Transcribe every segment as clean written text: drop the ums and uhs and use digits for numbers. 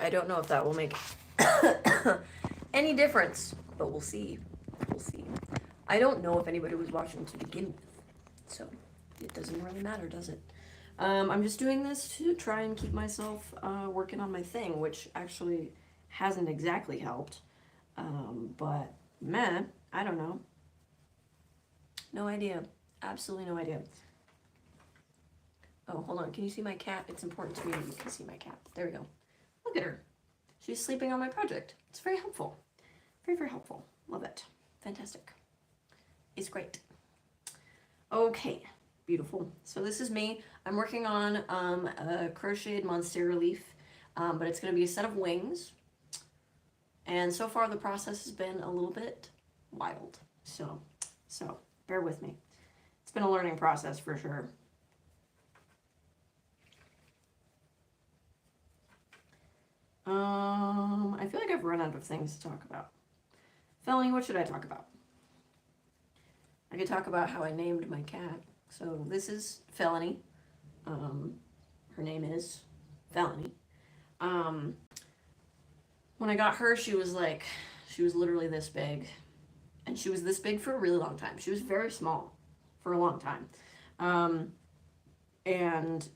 I don't know if that will make any difference, but we'll see. We'll see. I don't know if anybody was watching to begin with, so it doesn't really matter, does it? I'm just doing this to try and keep myself working on my thing, which actually hasn't exactly helped. But man, I don't know. No idea. Absolutely no idea. Oh, hold on. Can you see my cat? It's important to me that you can see my cat. There we go. Look at her. She's sleeping on my project. It's very helpful. Very, very helpful. Love it. Fantastic. It's great. Okay. Beautiful. So this is me. I'm working on a crocheted monstera leaf, but it's going to be a set of wings. And so far the process has been a little bit wild. So bear with me. It's been a learning process for sure. I feel like I've run out of things to talk about. Felony, what should I talk about? I could talk about how I named my cat. So this is Felony. Her name is Felony. When I got her, she was literally this big. And she was this big for a really long time. She was very small for a long time. And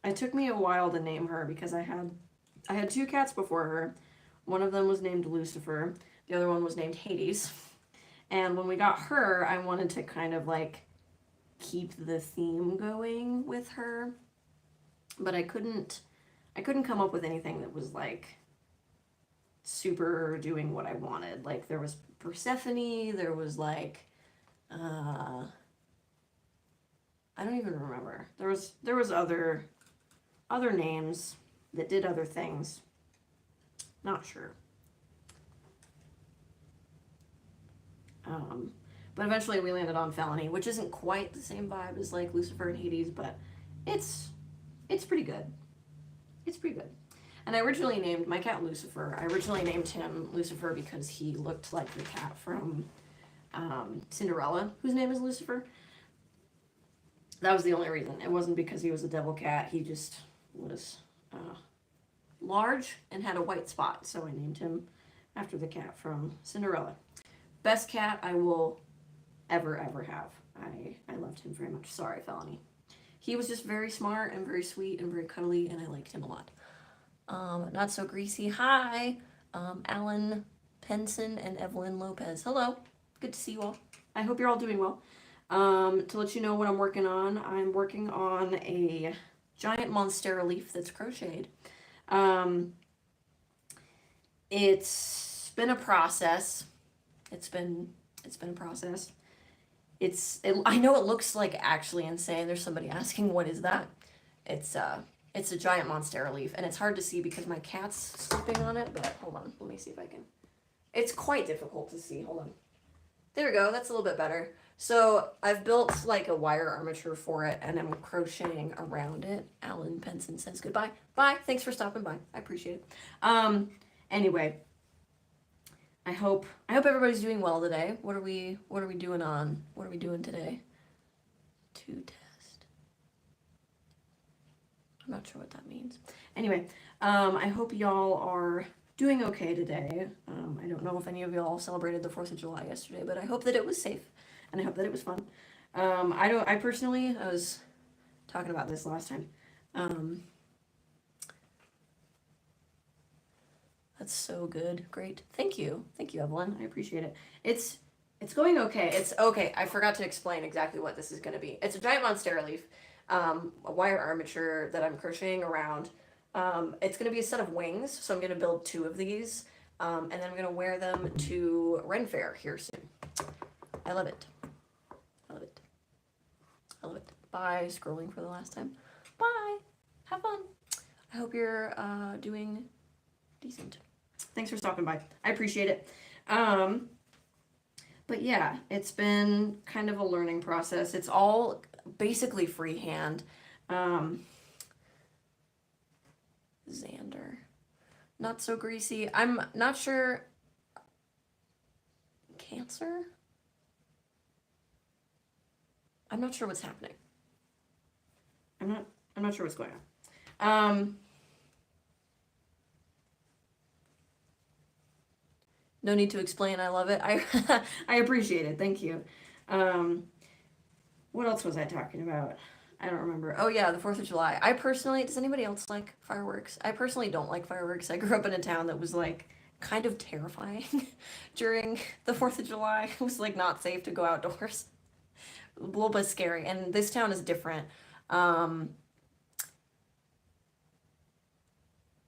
it took me a while to name her because I had two cats before her. One of them was named Lucifer. The other one was named Hades. And when we got her, I wanted to kind of like keep the theme going with her. But I couldn't come up with anything that was like super doing what I wanted. Like there was Persephone, there was like I don't even remember. There was other names that did other things. Not sure. But eventually we landed on Felony, which isn't quite the same vibe as like Lucifer and Hades, but it's pretty good. It's pretty good. And I originally named my cat Lucifer. I originally named him Lucifer because he looked like the cat from Cinderella, whose name is Lucifer. That was the only reason. It wasn't because he was a devil cat. He just was large and had a white spot, so I named him after the cat from Cinderella. Best cat I will ever have. I loved him very much. Sorry, Felony. He was just very smart and very sweet and very cuddly, and I liked him a lot. Not so greasy. Hi, Alan Penson and Evelyn Lopez. Hello. Good to see you all. I hope you're all doing well. To let you know what I'm working on a giant monstera leaf that's crocheted. It's been a process. It's been a process. I know it looks like actually insane. There's somebody asking, what is that? It's a giant monstera leaf, and it's hard to see because my cat's sleeping on it, but hold on, let me see if I can. It's quite difficult to see. Hold on. There we go. That's a little bit better. So I've built like a wire armature for it, and I'm crocheting around it. Alan Penson says goodbye. Bye. Thanks for stopping by. I appreciate it. Anyway, I hope everybody's doing well today. What are we doing today? To test. I'm not sure what that means. Anyway, I hope y'all are doing okay today. I don't know if any of y'all celebrated the 4th of July yesterday, but I hope that it was safe, and I hope that it was fun. I personally, I was talking about this last time. That's so good. Great. Thank you, Evelyn. I appreciate it. It's going okay. It's okay. I forgot to explain exactly what this is going to be. It's a giant monstera leaf, a wire armature that I'm crocheting around. It's going to be a set of wings, so I'm going to build 2 of these, and then I'm going to wear them to Ren Fair here soon. I love it. I love it. I love it. Bye, scrolling for the last time. Bye. Have fun. I hope you're doing decent. Thanks for stopping by. I appreciate it. But yeah, it's been kind of a learning process. It's all basically freehand. Xander. Not so greasy. I'm not sure. Cancer? I'm not sure what's happening. I'm not sure what's going on. No need to explain. I love it. I appreciate it. Thank you. What else was I talking about? I don't remember. Oh yeah, the 4th of July. I personally, does anybody else like fireworks? I personally don't like fireworks. I grew up in a town that was like kind of terrifying during the 4th of July. It was like not safe to go outdoors. A little bit scary. And this town is different. Um,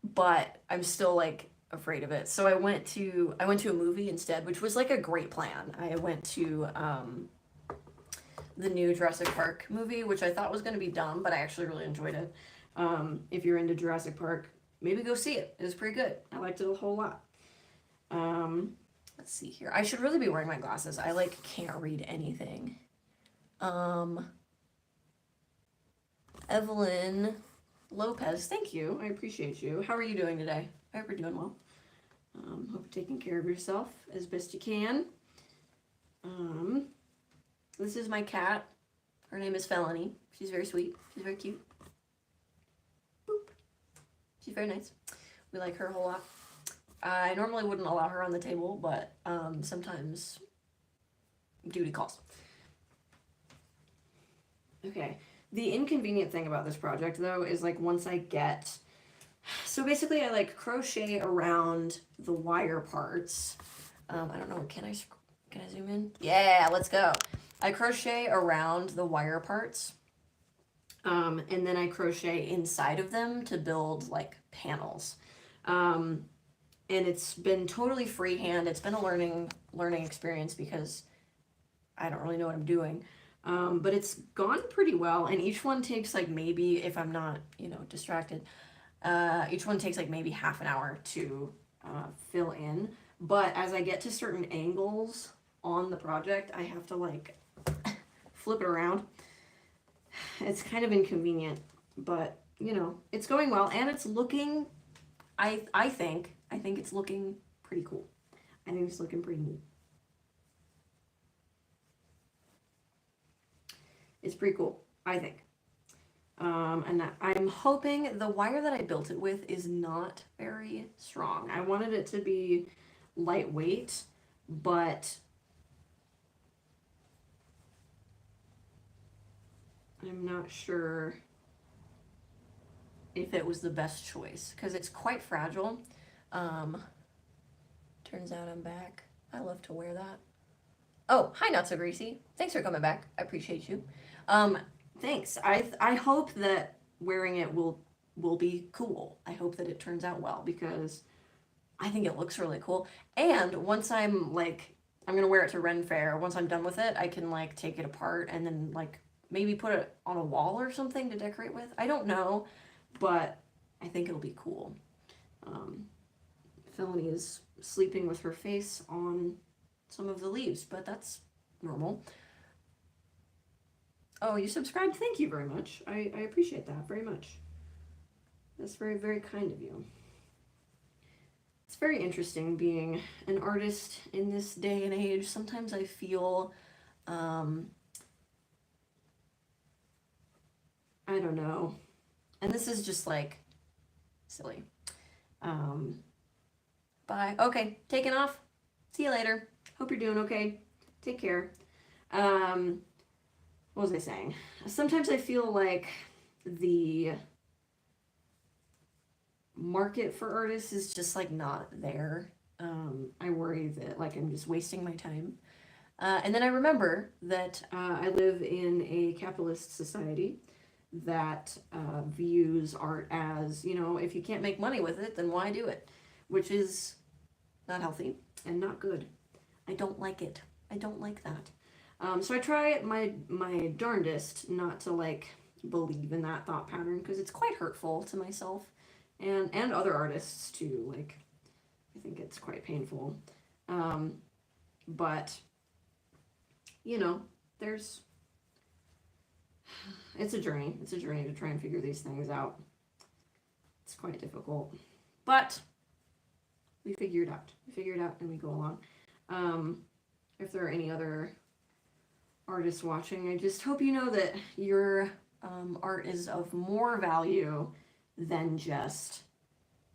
but I'm still like afraid of it. So I went to a movie instead, which was like a great plan. I went to the new Jurassic Park movie, which I thought was going to be dumb, but I actually really enjoyed it. If you're into Jurassic Park, maybe go see it. It was pretty good. I liked it a whole lot. Let's see here. I should really be wearing my glasses. I like can't read anything. Evelyn Lopez, thank you. I appreciate you. How are you doing today? I hope you're doing well. Hope you're taking care of yourself as best you can. This is my cat. Her name is Felony. She's very sweet. She's very cute. Boop. She's very nice. We like her a whole lot. I normally wouldn't allow her on the table, but sometimes duty calls. Okay. The inconvenient thing about this project, though, is like once I get... So basically, I like crochet around the wire parts. I don't know. Can I zoom in? Yeah, let's go. I crochet around the wire parts. And then I crochet inside of them to build like panels. And it's been totally freehand. It's been a learning experience because I don't really know what I'm doing. But it's gone pretty well. And each one takes like maybe, if I'm not, distracted, each one takes like maybe half an hour to fill in. But as I get to certain angles on the project, I have to like flip it around. It's kind of inconvenient, but it's going well, and it's looking, I think it's looking pretty cool. I think it's looking pretty neat. It's pretty cool, I think. And I'm hoping the wire that I built it with is not very strong. I wanted it to be lightweight, but I'm not sure if it was the best choice because it's quite fragile. Turns out I'm back. I love to wear that. Oh, hi, Not So Greasy. Thanks for coming back. I appreciate you. Thanks. I hope that wearing it will be cool. I hope that it turns out well because I think it looks really cool. And once I'm gonna wear it to Ren Fair. Once I'm done with it, I can like take it apart and then like maybe put it on a wall or something to decorate with. I don't know, but I think it'll be cool. Felony is sleeping with her face on some of the leaves, but that's normal. Oh, you subscribed? Thank you very much. I appreciate that very much. That's very, very kind of you. It's very interesting being an artist in this day and age. Sometimes I feel, I don't know. And this is just like silly. Bye. Okay, taking off. See you later. Hope you're doing okay. Take care. What was I saying? Sometimes I feel like the market for artists is just like not there. I worry that like I'm just wasting my time. And then I remember that I live in a capitalist society that views art as, if you can't make money with it, then why do it? Which is not healthy and not good. I don't like it. I don't like that. So I try my darndest not to like believe in that thought pattern because it's quite hurtful to myself and other artists too. Like, I think it's quite painful. But it's a journey. It's a journey to try and figure these things out. It's quite difficult, but we figure it out. We figure it out and we go along. If there are any other artists watching, I just hope you know that your art is of more value than just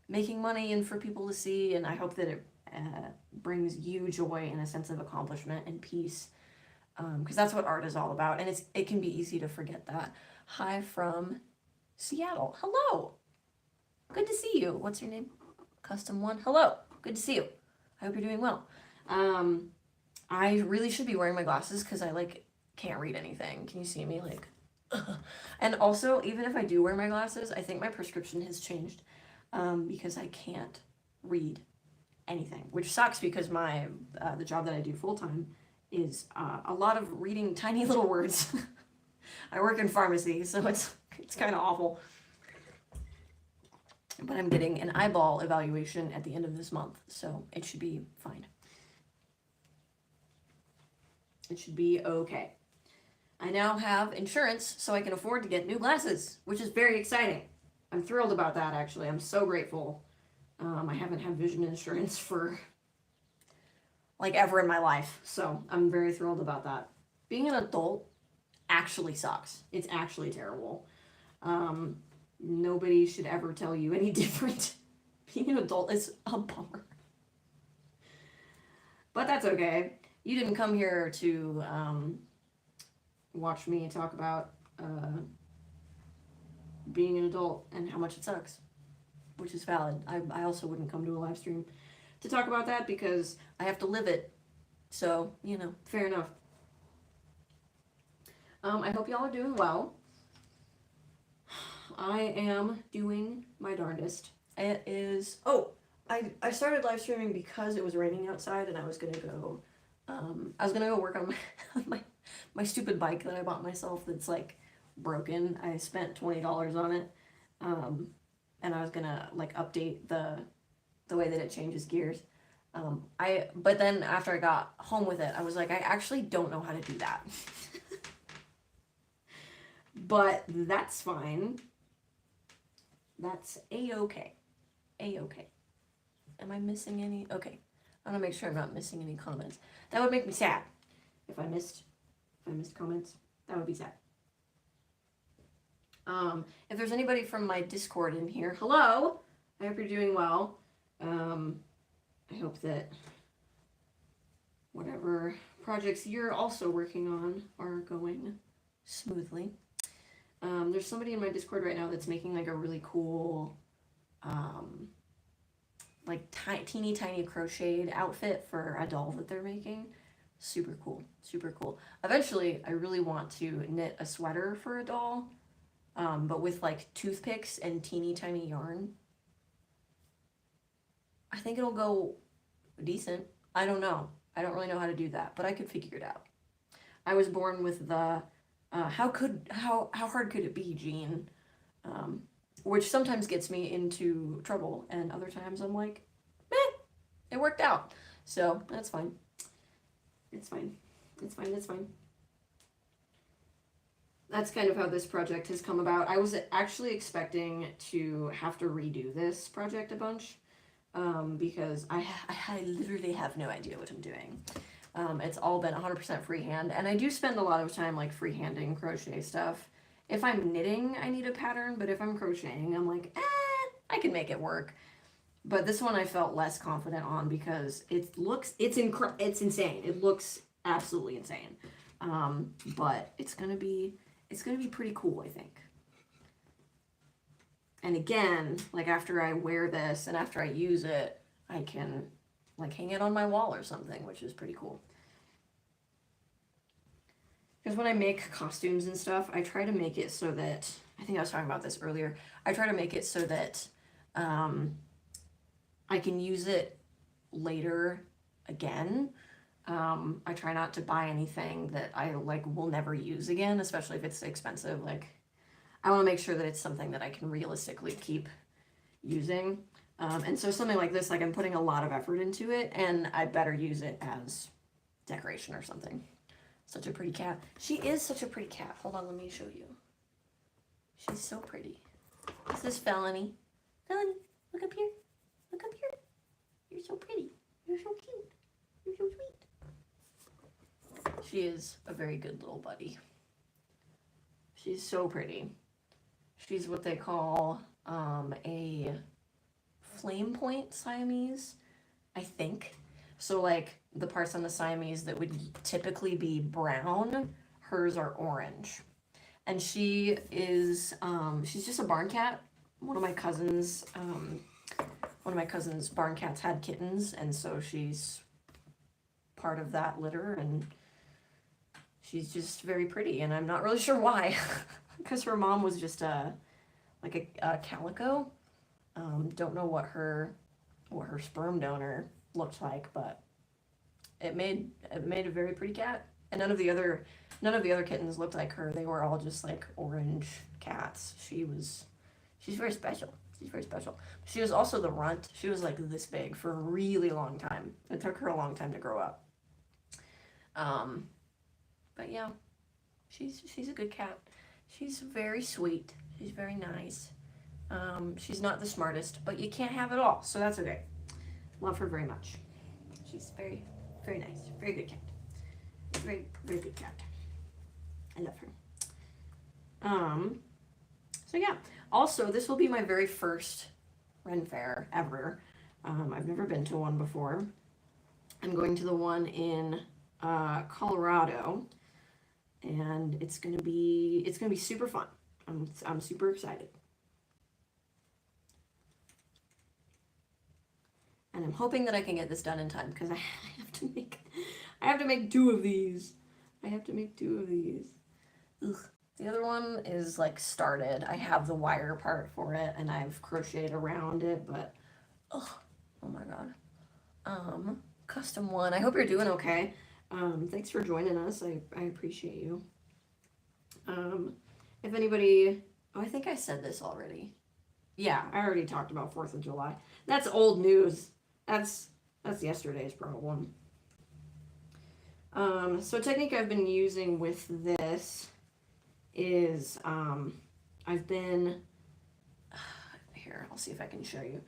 making money and for people to see, and I hope that it brings you joy and a sense of accomplishment and peace, because that's what art is all about, and it can be easy to forget that. Hi from Seattle. Hello. Good to see you. What's your name? Custom One. Hello. Good to see you. I hope you're doing well. I really should be wearing my glasses because I like can't read anything. Can you see me? Like, and also, even if I do wear my glasses, I think my prescription has changed, because I can't read anything, which sucks because my the job that I do full time is a lot of reading tiny little words. I work in pharmacy, so it's kind of awful. But I'm getting an eyeball evaluation at the end of this month, so it should be fine. It should be okay. I now have insurance, so I can afford to get new glasses, which is very exciting. I'm thrilled about that, actually. I'm so grateful. I haven't had vision insurance for like ever in my life, so I'm very thrilled about that. Being an adult actually sucks. It's actually terrible. Nobody should ever tell you any different. Being an adult is a bummer. But that's okay. You didn't come here to watch me talk about being an adult and how much it sucks, which is valid. I also wouldn't come to a live stream to talk about that because I have to live it. So, you know, fair enough. I hope y'all are doing well. I am doing my darndest. It is, I started live streaming because it was raining outside and I was gonna go work on my stupid bike that I bought myself that's like broken. I spent $20 on it, and I was gonna like update the way that it changes gears. But then after I got home with it, I was like, I actually don't know how to do that. But that's fine. That's a-okay. A-okay. Am I missing any? Okay. I want to make sure I'm not missing any comments. That would make me sad. If I missed comments, that would be sad. If there's anybody from my Discord in here, hello. I hope you're doing well. I hope that whatever projects you're also working on are going smoothly. There's somebody in my Discord right now that's making like a really cool, like teeny tiny crocheted outfit for a doll that they're making. Super cool, super cool. Eventually, I really want to knit a sweater for a doll, but with like toothpicks and teeny tiny yarn. I think it'll go decent. I don't know. I don't really know how to do that, but I could figure it out. I was born with the how hard could it be, Jean? Which sometimes gets me into trouble, and other times I'm like, meh, it worked out. So that's fine. It's fine. It's fine. It's fine. That's kind of how this project has come about. I was actually expecting to have to redo this project a bunch, because I literally have no idea what I'm doing. It's all been 100% freehand, and I do spend a lot of time like freehanding crochet stuff. If I'm knitting, I need a pattern, but if I'm crocheting, I'm like, I can make it work. But this one I felt less confident on because it's insane. It looks absolutely insane. But it's gonna be pretty cool, I think. And again, like after I wear this and after I use it, I can like hang it on my wall or something, which is pretty cool. Because when I make costumes and stuff, I try to make it so that, I think I was talking about this earlier, I try to make it so that I can use it later again. I try not to buy anything that I like will never use again, especially if it's expensive. Like, I want to make sure that it's something that I can realistically keep using. And so something like this, like I'm putting a lot of effort into it, and I better use it as decoration or something. Such a pretty cat. She is such a pretty cat. Hold on, let me show you. She's so pretty. This is Felony. Felony, look up here. Look up here. You're so pretty. You're so cute. You're so sweet. She is a very good little buddy. She's so pretty. She's what they call a flame point Siamese. I think. So like the parts on the Siamese that would typically be brown, hers are orange. And she's just a barn cat. One of my cousins, barn cats had kittens, and so she's part of that litter, and she's just very pretty, and I'm not really sure why, because her mom was just a calico. Don't know what her sperm donor looked like, but it made a very pretty cat. And none of the other kittens looked like her. They were all just like orange cats. She's very special. She's very special. She was also the runt. She was like this big for a really long time. It took her a long time to grow up. But yeah, she's a good cat. She's very sweet. She's very nice. She's not the smartest, but you can't have it all, so that's okay. Love her very much. She's very, very nice. Very good cat. Very, very good cat. I love her. So yeah. Also, this will be my very first Ren Fair ever. I've never been to one before. I'm going to the one in Colorado, and it's gonna be super fun. I'm super excited, and I'm hoping that I can get this done in time because I have to make two of these. Ugh. The other one is like started. I have the wire part for it, and I've crocheted around it, but oh my god. Custom one. I hope you're doing okay. Thanks for joining us. I appreciate you. If anybody, I think I said this already. Yeah, I already talked about 4th of July. That's old news. That's yesterday's problem. So technique I've been using with this is I've been here, I'll see if I can show you.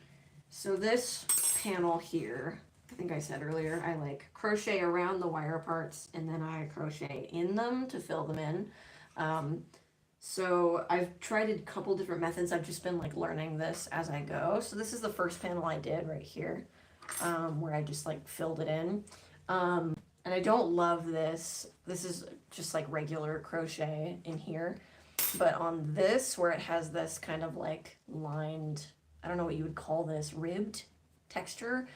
So this panel here, I think I said earlier, I like crochet around the wire parts and then I crochet in them to fill them in. So I've tried a couple different methods. I've just been like learning this as I go. So this is the first panel I did right here, where I just like filled it in. And I don't love this. This is just like regular crochet in here. But on this, where it has this kind of like lined, I don't know what you would call this, ribbed texture.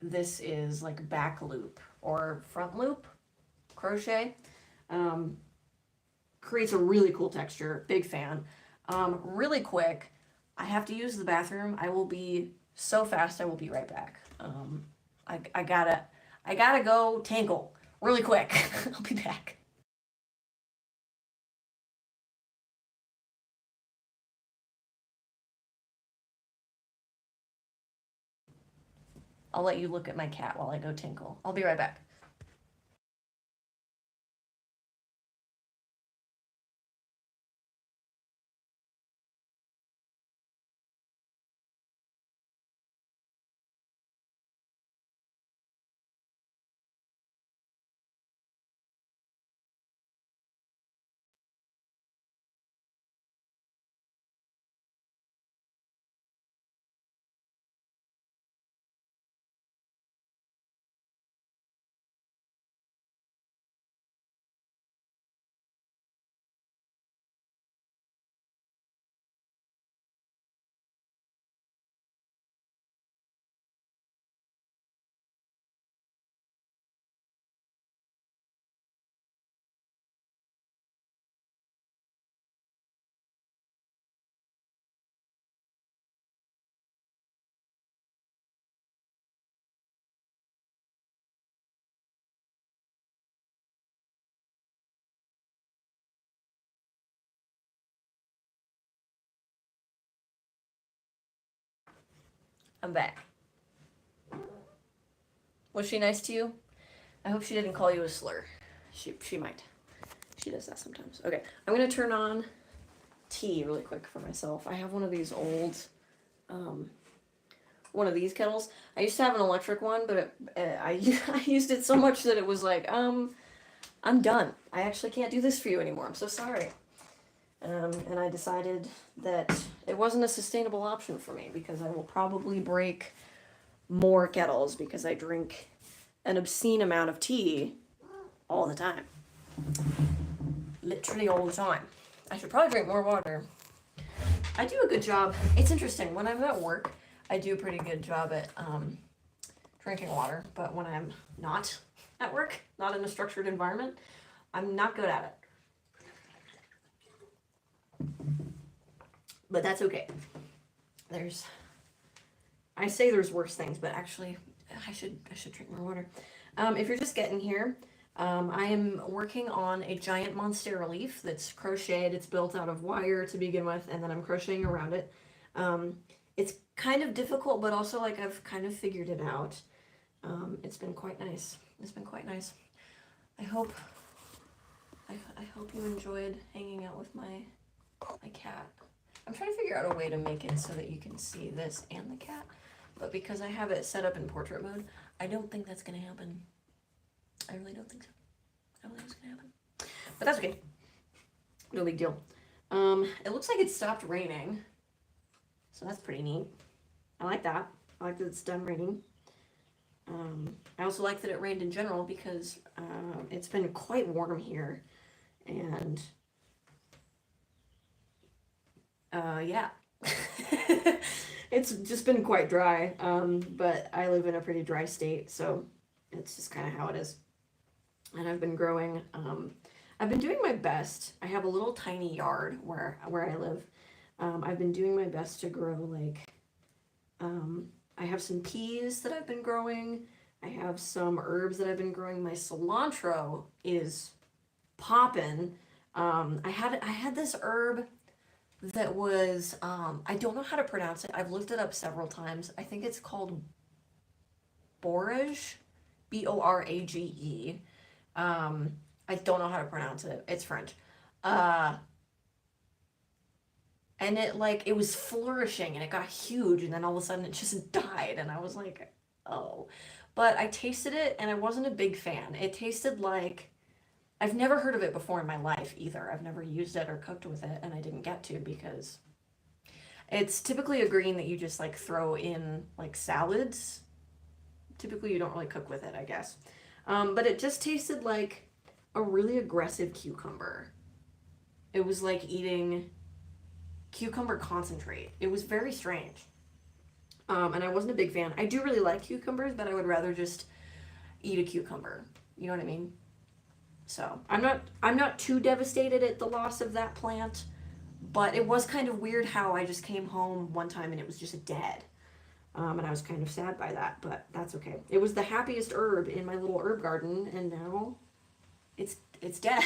This is like back loop or front loop crochet. Creates a really cool texture. Big fan. Really quick, I have to use the bathroom. I will be so fast. I will be right back. I gotta go tangle really quick. I'll be back. I'll let you look at my cat while I go tinkle. I'll be right back. I'm back. Was she nice to you? I hope she didn't call you a slur. She might. She does that sometimes. Okay, I'm gonna turn on tea really quick for myself. I have one of these old, one of these kettles. I used to have an electric one, but I used it so much that it was like, I'm done. I actually can't do this for you anymore. I'm so sorry. And I decided that it wasn't a sustainable option for me because I will probably break more kettles because I drink an obscene amount of tea all the time. Literally all the time. I should probably drink more water. I do a good job. It's interesting. When I'm at work, I do a pretty good job at drinking water. But when I'm not at work, not in a structured environment, I'm not good at it. But that's okay. I say there's worse things, but actually, I should drink more water. If you're just getting here, I am working on a giant monstera leaf that's crocheted. It's built out of wire to begin with, and then I'm crocheting around it. It's kind of difficult, but also like I've kind of figured it out. It's been quite nice. It's been quite nice. I hope you enjoyed hanging out with my cat. I'm trying to figure out a way to make it so that you can see this and the cat, but because I have it set up in portrait mode, I don't think that's gonna happen. I really don't think so. I don't think it's gonna happen. But that's okay. No big deal. It looks like it stopped raining, so that's pretty neat. I like that. I like that it's done raining. I also like that it rained in general because it's been quite warm here, and yeah. It's just been quite dry, but I live in a pretty dry state, so it's just kind of how it is. And I've been growing, I've been doing my best. I have a little tiny yard where I live. I've been doing my best to grow, like, I have some peas that I've been growing. I have some herbs that I've been growing. My cilantro is popping. I had this herb that was, I don't know how to pronounce it. I've looked it up several times. I think it's called borage, Borage. I don't know how to pronounce it. It's French. And it was flourishing and it got huge, and then all of a sudden it just died, and I was like, oh. But I tasted it and I wasn't a big fan. It tasted like, I've never heard of it before in my life either. I've never used it or cooked with it, and I didn't get to because it's typically a green that you just like throw in like salads. Typically you don't really cook with it, I guess. But it just tasted like a really aggressive cucumber. It was like eating cucumber concentrate. It was very strange. And I wasn't a big fan. I do really like cucumbers, but I would rather just eat a cucumber. You know what I mean? So I'm not too devastated at the loss of that plant, but it was kind of weird how I just came home one time and it was just dead. And I was kind of sad by that, but that's okay. It was the happiest herb in my little herb garden, and now it's dead.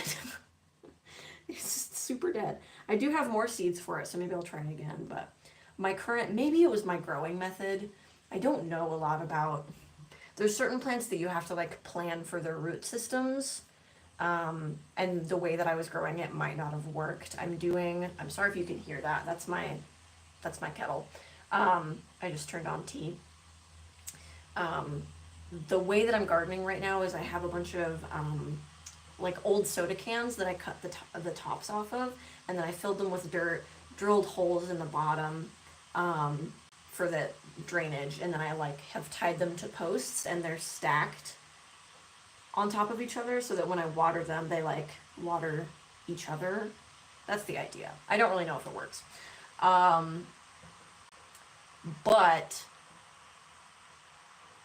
It's just super dead. I do have more seeds for it, so maybe I'll try it again, but maybe it was my growing method. I don't know a lot about, there's certain plants that you have to like plan for their root systems. And the way that I was growing it might not have worked. I'm sorry if you can hear that. That's my kettle. I just turned on tea. The way that I'm gardening right now is I have a bunch of, like old soda cans that I cut the tops off of, and then I filled them with dirt, drilled holes in the bottom, for the drainage, and then I like have tied them to posts, and they're stacked on top of each other so that when I water them, they like water each other. That's the idea. I don't really know if it works. But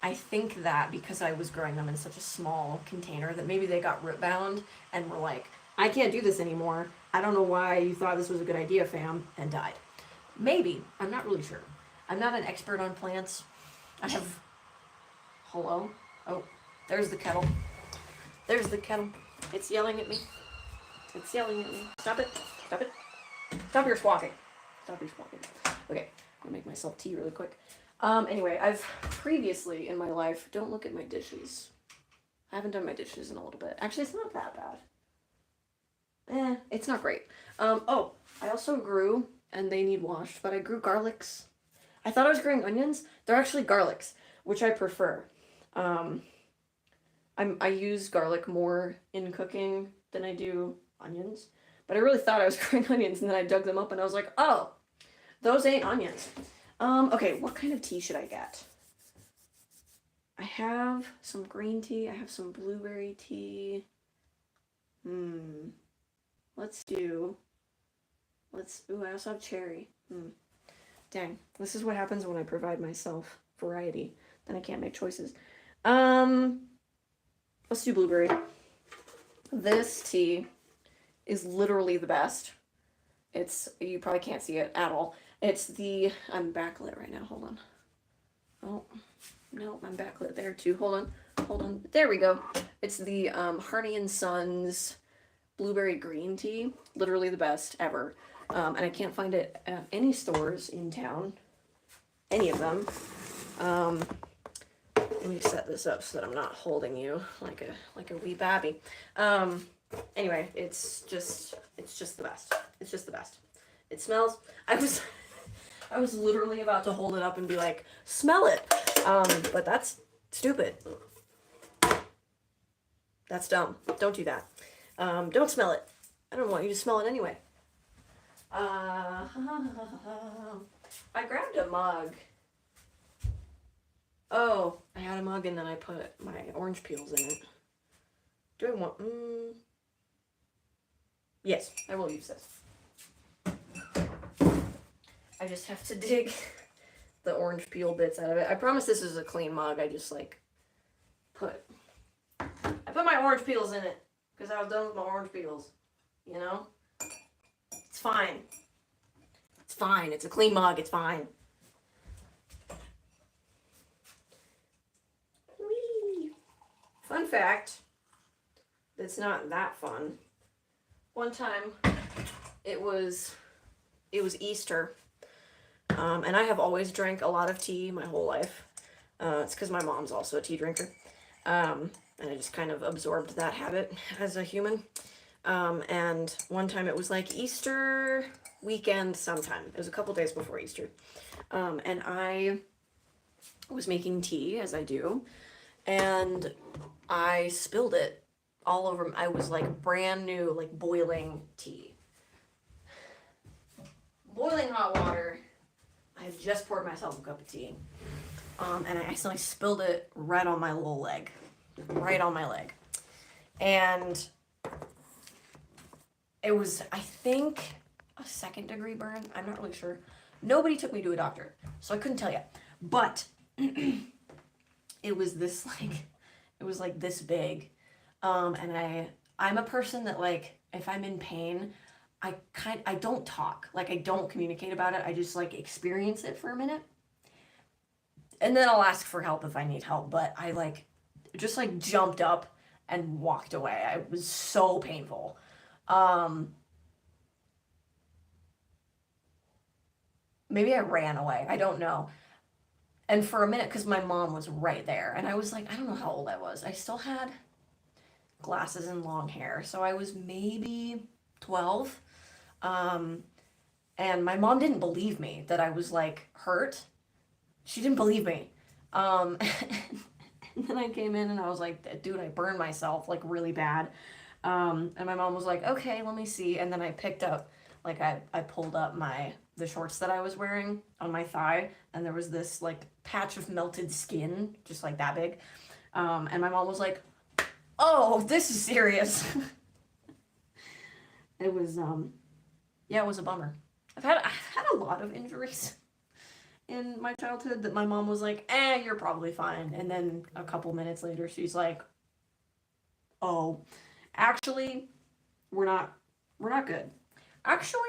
I think that because I was growing them in such a small container that maybe they got root bound and were like, I can't do this anymore. I don't know why you thought this was a good idea, fam, and died. Maybe. I'm not really sure. I'm not an expert on plants. Hello? Oh, there's the kettle. There's the kettle. It's yelling at me. It's yelling at me. Stop it. Stop it. Stop your squawking. Stop your squawking. Okay, I'm gonna make myself tea really quick. Anyway, I've previously in my life, don't look at my dishes. I haven't done my dishes in a little bit. Actually, it's not that bad. It's not great. Oh, I also grew, and they need washed, but I grew garlics. I thought I was growing onions. They're actually garlics, which I prefer. I use garlic more in cooking than I do onions, but I really thought I was growing onions, and then I dug them up and I was like, oh, those ain't onions. Okay, what kind of tea should I get? I have some green tea. I have some blueberry tea. Ooh, I also have cherry. Dang, this is what happens when I provide myself variety. Then I can't make choices. Let's do blueberry. This tea is literally the best. You probably can't see it at all. I'm backlit right now, hold on. Oh, no, I'm backlit there too. Hold on. There we go. It's the Harney and Sons blueberry green tea. Literally the best ever. And I can't find it at any stores in town. Any of them. Let me set this up so that I'm not holding you like a wee babby. Anyway, it's just the best. It's just the best. It smells. I was literally about to hold it up and be like, smell it. But that's stupid. That's dumb. Don't do that. Don't smell it. I don't want you to smell it anyway. I grabbed a mug. Oh, I had a mug and then I put my orange peels in it. Do I want... Yes, I will use this. I just have to dig the orange peel bits out of it. I promise this is a clean mug. I just put my orange peels in it because I was done with my orange peels. You know? It's fine. It's fine. It's a clean mug. It's fine. Whee! Fun fact. It's not that fun. One time, it was Easter, and I have always drank a lot of tea my whole life. It's because my mom's also a tea drinker, and I just kind of absorbed that habit as a human. And one time it was like Easter weekend sometime. It was a couple days before Easter, and I was making tea, as I do, and I spilled it all over. I was brand new, boiling tea. Boiling hot water. I had just poured myself a cup of tea. And I accidentally spilled it right on my little leg. Right on my leg. And it was, I think, a 2nd-degree burn. I'm not really sure. Nobody took me to a doctor, so I couldn't tell you. But it was this, it was this big. And I'm a person that if I'm in pain, I don't talk. I don't communicate about it. I just experience it for a minute. And then I'll ask for help if I need help. But I just jumped up and walked away. It was so painful. Maybe I ran away. I don't know. And for a minute, because my mom was right there. And I was I don't know how old I was. I still had glasses and long hair, so I was maybe 12, and my mom didn't believe me that I was hurt. She didn't believe me, and then I came in and I was like, dude, I burned myself really bad, and my mom was like, okay, let me see. And then I picked up I pulled up the shorts that I was wearing on my thigh, and there was this patch of melted skin just that big, and my mom was like, oh, this is serious. It was, it was a bummer. I've had a lot of injuries in my childhood that my mom was like, you're probably fine. And then a couple minutes later, she's like, oh, actually, we're not good. Actually,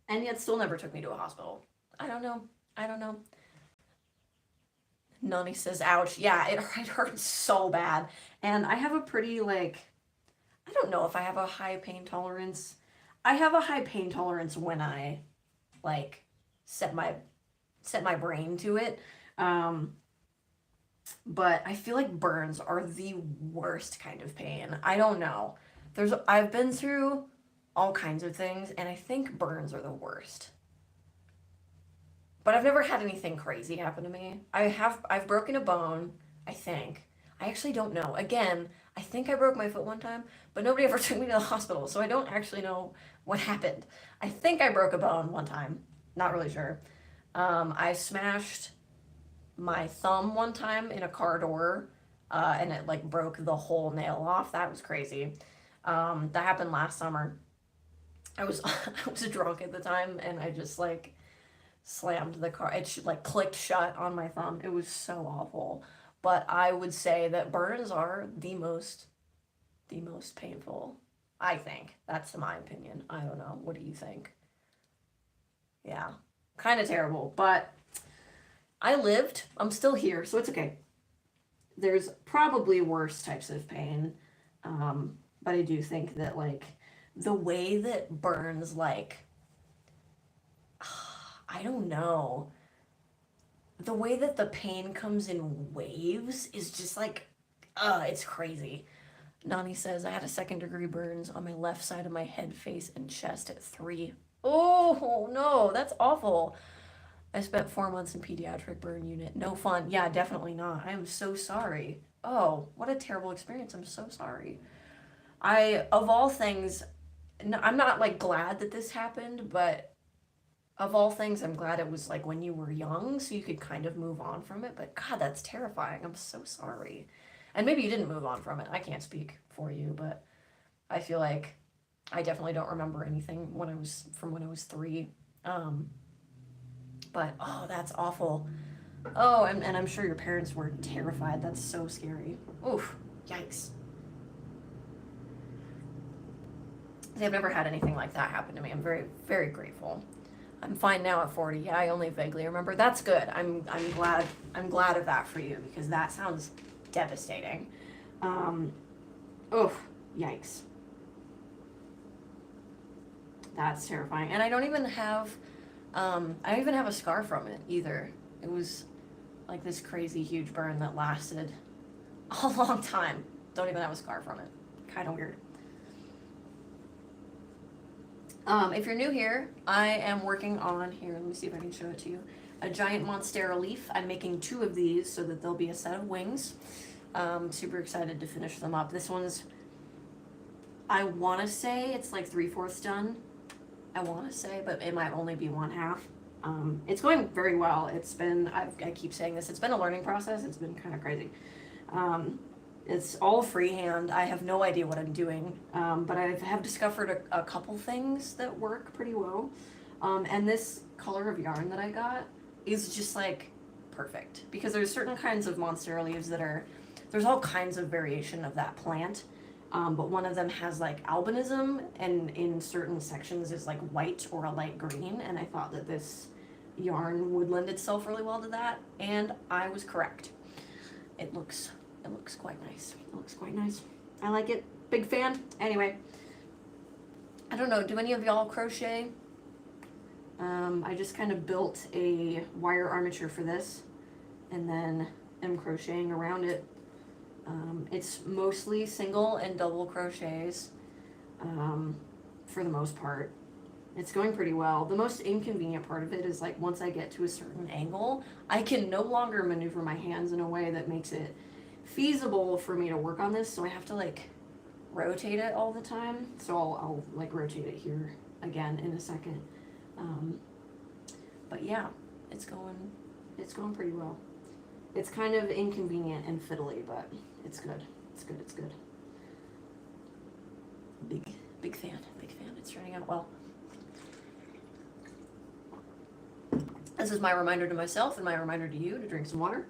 and yet still never took me to a hospital. I don't know. Nani says, ouch. Yeah, it hurts so bad. And I have a pretty, I don't know if I have a high pain tolerance. I have a high pain tolerance when I, set my brain to it. But I feel like burns are the worst kind of pain. I don't know. I've been through all kinds of things, and I think burns are the worst. But I've never had anything crazy happen to me. I've broken a bone, I think. I actually don't know. Again, I think I broke my foot one time, but nobody ever took me to the hospital, so I don't actually know what happened. I think I broke a bone one time. Not really sure. I smashed my thumb one time in a car door, and it like broke the whole nail off. That was crazy. That happened last summer. I was I was drunk at the time, and I just like slammed the car. It like clicked shut on my thumb. It was so awful. But I would say that burns are the most painful. I think that's my opinion. I don't know. What do you think? Yeah, kind of terrible. But I lived. I'm still here, so it's okay. There's probably worse types of pain, but I do think that like the way that burns like I don't know. The way that the pain comes in waves is just like, it's crazy. Nani says, I had a second-degree burns on my left side of my head, face, and chest at 3. Oh, no, that's awful. I spent 4 months in pediatric burn unit. No fun. Yeah, definitely not. I am so sorry. Oh, what a terrible experience. I'm so sorry. Of all things, I'm not like glad that this happened, but of all things, I'm glad it was like when you were young, so you could kind of move on from it. But God, that's terrifying. I'm so sorry. And maybe you didn't move on from it. I can't speak for you, but I feel like I definitely don't remember anything when I was 3. But oh, that's awful. Oh, and I'm sure your parents were terrified. That's so scary. Oof, yikes. I've never had anything like that happen to me. I'm very, very grateful. I'm fine now at 40. Yeah, I only vaguely remember. That's good. I'm glad of that for you because that sounds devastating. Oh, yikes. That's terrifying. And I don't even have a scar from it either. It was like this crazy huge burn that lasted a long time. Don't even have a scar from it. Kind of weird. If you're new here, I am working on, here, let me see if I can show it to you, a giant Monstera leaf. I'm making 2 of these so that there'll be a set of wings. Super excited to finish them up. This one's, I want to say it's like 3/4 done. I want to say, but it might only be 1/2. It's going very well. I keep saying this, it's been a learning process. It's been kind of crazy. It's all freehand. I have no idea what I'm doing, but I have discovered a couple things that work pretty well. And this color of yarn that I got is just like perfect because there's certain kinds of monstera leaves there's all kinds of variation of that plant. But one of them has like albinism and in certain sections is like white or a light green. And I thought that this yarn would lend itself really well to that. And I was correct. It looks quite nice. It looks quite nice. I like it. Big fan. Anyway, I don't know. Do any of y'all crochet? I just kind of built a wire armature for this and then am crocheting around it. It's mostly single and double crochets for the most part. It's going pretty well. The most inconvenient part of it is like once I get to a certain angle, I can no longer maneuver my hands in a way that makes it feasible for me to work on this, so I have to like rotate it all the time. So I'll like rotate it here again in a second. But yeah, it's going pretty well. It's kind of inconvenient and fiddly, but it's good. It's good. It's good. Big fan. Big fan. It's turning out well. This is my reminder to myself and my reminder to you to drink some water.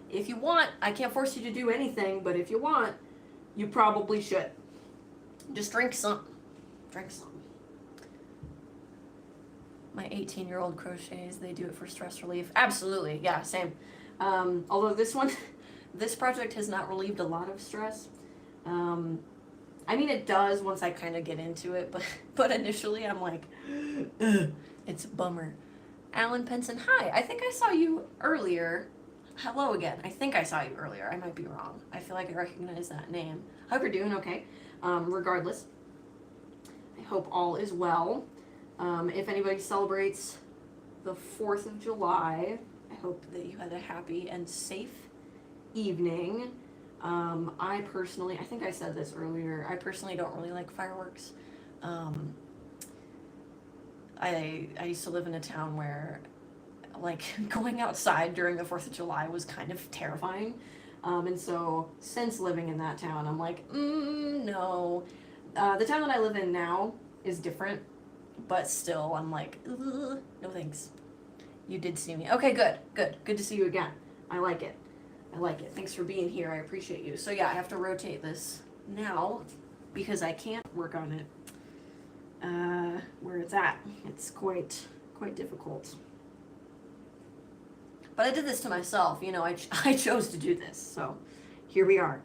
If you want, I can't force you to do anything, but if you want, you probably should. Just drink some. Drink some. My 18-year-old crochets, they do it for stress relief. Absolutely. Yeah, same. Although this project has not relieved a lot of stress. I mean, it does once I kind of get into it, but initially I'm like, ugh, it's a bummer. Alan Penson, hi. I think I saw you earlier. Hello again. I think I saw you earlier. I might be wrong. I feel like I recognize that name. Hope you're doing okay. Regardless, I hope all is well. If anybody celebrates the 4th of July, I hope that you had a happy and safe evening. I think I said this earlier, I personally don't really like fireworks. I used to live in a town where like going outside during the 4th of July was kind of terrifying. And so since living in that town, I'm like, no. The town that I live in now is different, but still, I'm like, no thanks. You did see me. Okay, good to see you again. I like it. Thanks for being here. I appreciate you. So yeah, I have to rotate this now because I can't work on it where it's at. It's quite difficult. But I did this to myself. You know, I chose to do this. So here we are.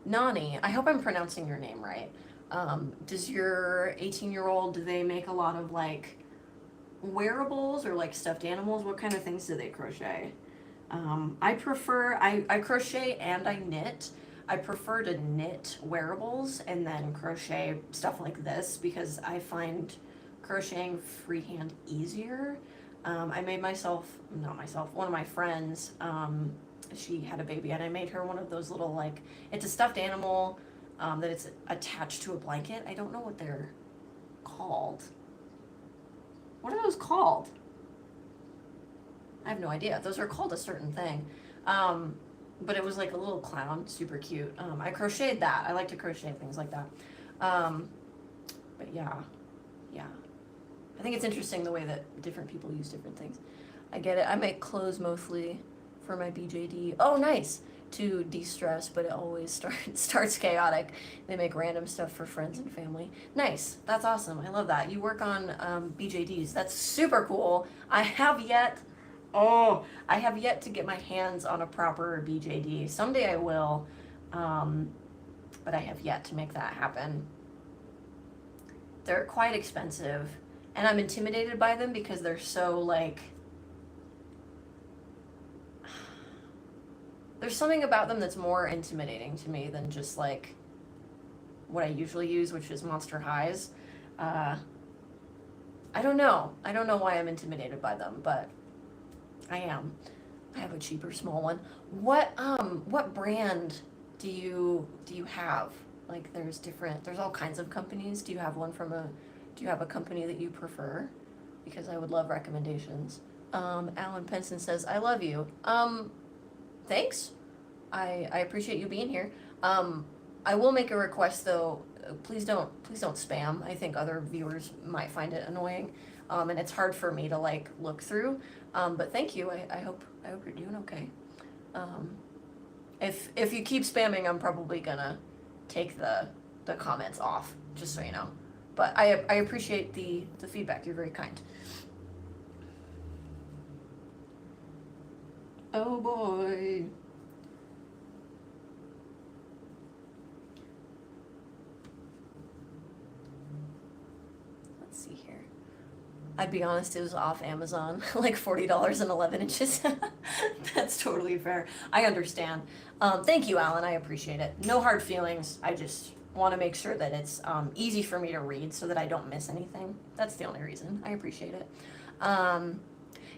Nani, I hope I'm pronouncing your name right. Does your 18-year-old, do they make a lot of like wearables or like stuffed animals? What kind of things do they crochet? I crochet and I knit. I prefer to knit wearables and then crochet stuff like this because I find crocheting freehand easier. I made one of my friends, she had a baby and I made her one of those little like, it's a stuffed animal that it's attached to a blanket. I don't know what they're called. What are those called? I have no idea. Those are called a certain thing. But it was like a little clown, super cute. I crocheted that. I like to crochet things like that. But yeah. I think it's interesting the way that different people use different things. I get it. I make clothes mostly for my BJD. Oh, nice. To de-stress, but it always starts chaotic. They make random stuff for friends and family. Nice. That's awesome. I love that. You work on BJDs. That's super cool. I have yet to get my hands on a proper BJD. Someday I will, but I have yet to make that happen. They're quite expensive, and I'm intimidated by them because they're so like, there's something about them that's more intimidating to me than just like what I usually use, which is Monster Highs. I don't know why I'm intimidated by them, but I am. I have a cheaper small one. What brand do you have? Like there's all kinds of companies. Do you have a company that you prefer? Because I would love recommendations. Alan Penson says, I love you. Thanks. I appreciate you being here. I will make a request though. Please don't spam. I think other viewers might find it annoying. And it's hard for me to like look through. But thank you. I hope you're doing okay. If you keep spamming, I'm probably gonna take the comments off, just so you know. But I appreciate the feedback. You're very kind. Oh boy. Let's see here. I'd be honest, it was off Amazon, like $40 and 11 inches. That's totally fair. I understand. Thank you, Alan. I appreciate it. No hard feelings. I just want to make sure that it's easy for me to read so that I don't miss anything. That's the only reason. I appreciate it.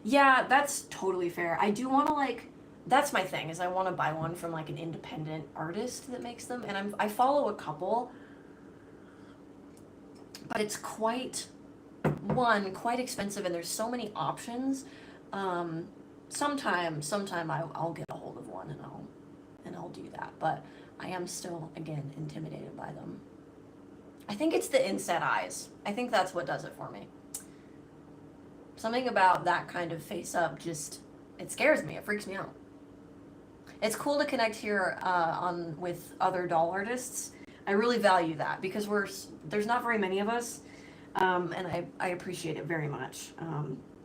Yeah, that's totally fair. I do want to like, that's my thing, is I want to buy one from like an independent artist that makes them. And I follow a couple, but it's quite expensive and there's so many options. Sometime I'll get a hold of one and I'll do that. But I am still, again, intimidated by them. I think it's the inset eyes. I think that's what does it for me. Something about that kind of face up just, it scares me. It freaks me out. It's cool to connect here with other doll artists. I really value that because there's not very many of us, and I appreciate it very much.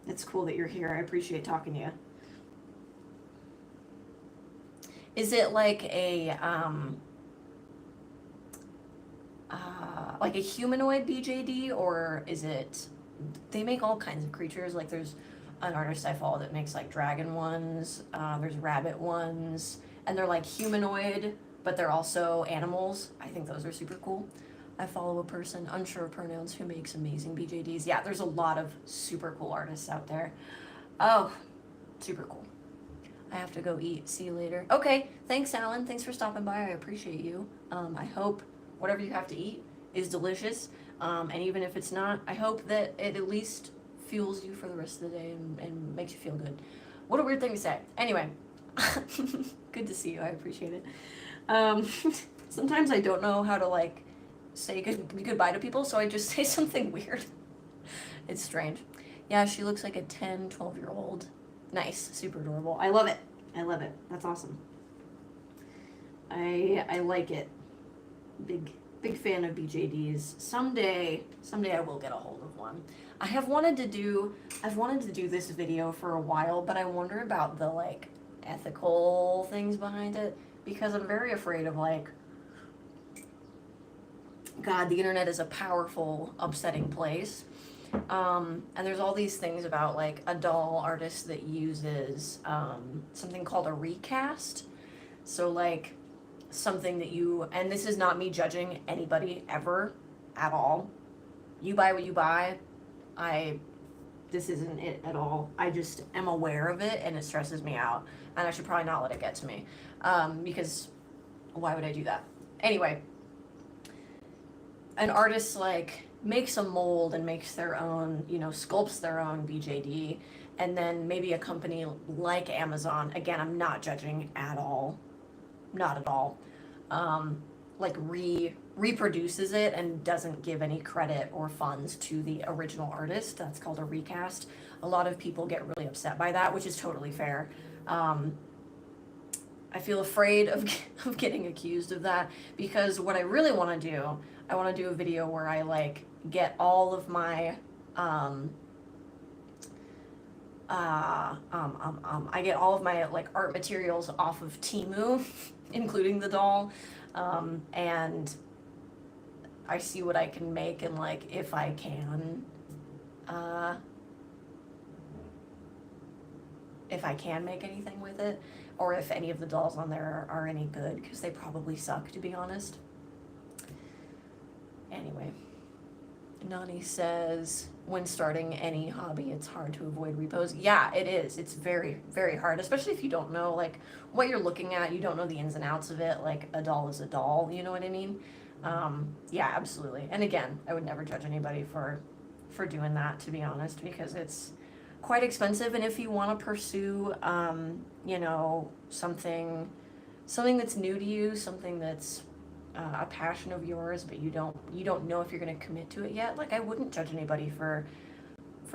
It's cool that you're here. I appreciate talking to you. Is it like a humanoid BJD, or is it? They make all kinds of creatures. Like there's an artist I follow that makes like dragon ones. There's rabbit ones, and they're like humanoid, but they're also animals. I think those are super cool. I follow a person, unsure of pronouns, who makes amazing BJDs. Yeah, there's a lot of super cool artists out there. Oh, super cool. I have to go eat. See you later. Okay, thanks, Alan. Thanks for stopping by. I appreciate you. I hope whatever you have to eat is delicious. And even if it's not, I hope that it at least fuels you for the rest of the day and makes you feel good. What a weird thing to say. Anyway, good to see you. I appreciate it. Sometimes I don't know how to like say goodbye to people, so I just say something weird. It's strange. Yeah, she looks like a 10, 12-year-old. Nice, super adorable. I love it. I love it. That's awesome. I like it. Big fan of BJDs. Someday I will get a hold of one. I've wanted to do this video for a while, but I wonder about the like ethical things behind it, because I'm very afraid of like, God, the internet is a powerful, upsetting place. And there's all these things about like a doll artist that uses something called a recast. So like something that you, and this is not me judging anybody ever at all. You buy what you buy. This isn't it at all. I just am aware of it and it stresses me out. And I should probably not let it get to me. Because why would I do that? Anyway, an artist like makes a mold and makes their own, sculpts their own BJD, and then maybe a company like Amazon, again, I'm not judging at all, not at all, like reproduces it and doesn't give any credit or funds to the original artist. That's called a recast. A lot of people get really upset by that, which is totally fair. I feel afraid of getting accused of that, because what I really want to do, I want to do a video where I like get all of my I get all of my like art materials off of Temu, including the doll, and I see what I can make, and like if I can make anything with it, or if any of the dolls on there are any good, because they probably suck, to be honest. Anyway, Nani says, when starting any hobby, it's hard to avoid repos. Yeah, it is. It's very, very hard, especially if you don't know like what you're looking at. You don't know the ins and outs of it. Like a doll is a doll, you know what I mean? Yeah, absolutely. And again, I would never judge anybody for doing that, to be honest, because it's quite expensive. And if you want to pursue, something that's new to you, something that's a passion of yours, but you don't know if you're going to commit to it yet, like I wouldn't judge anybody for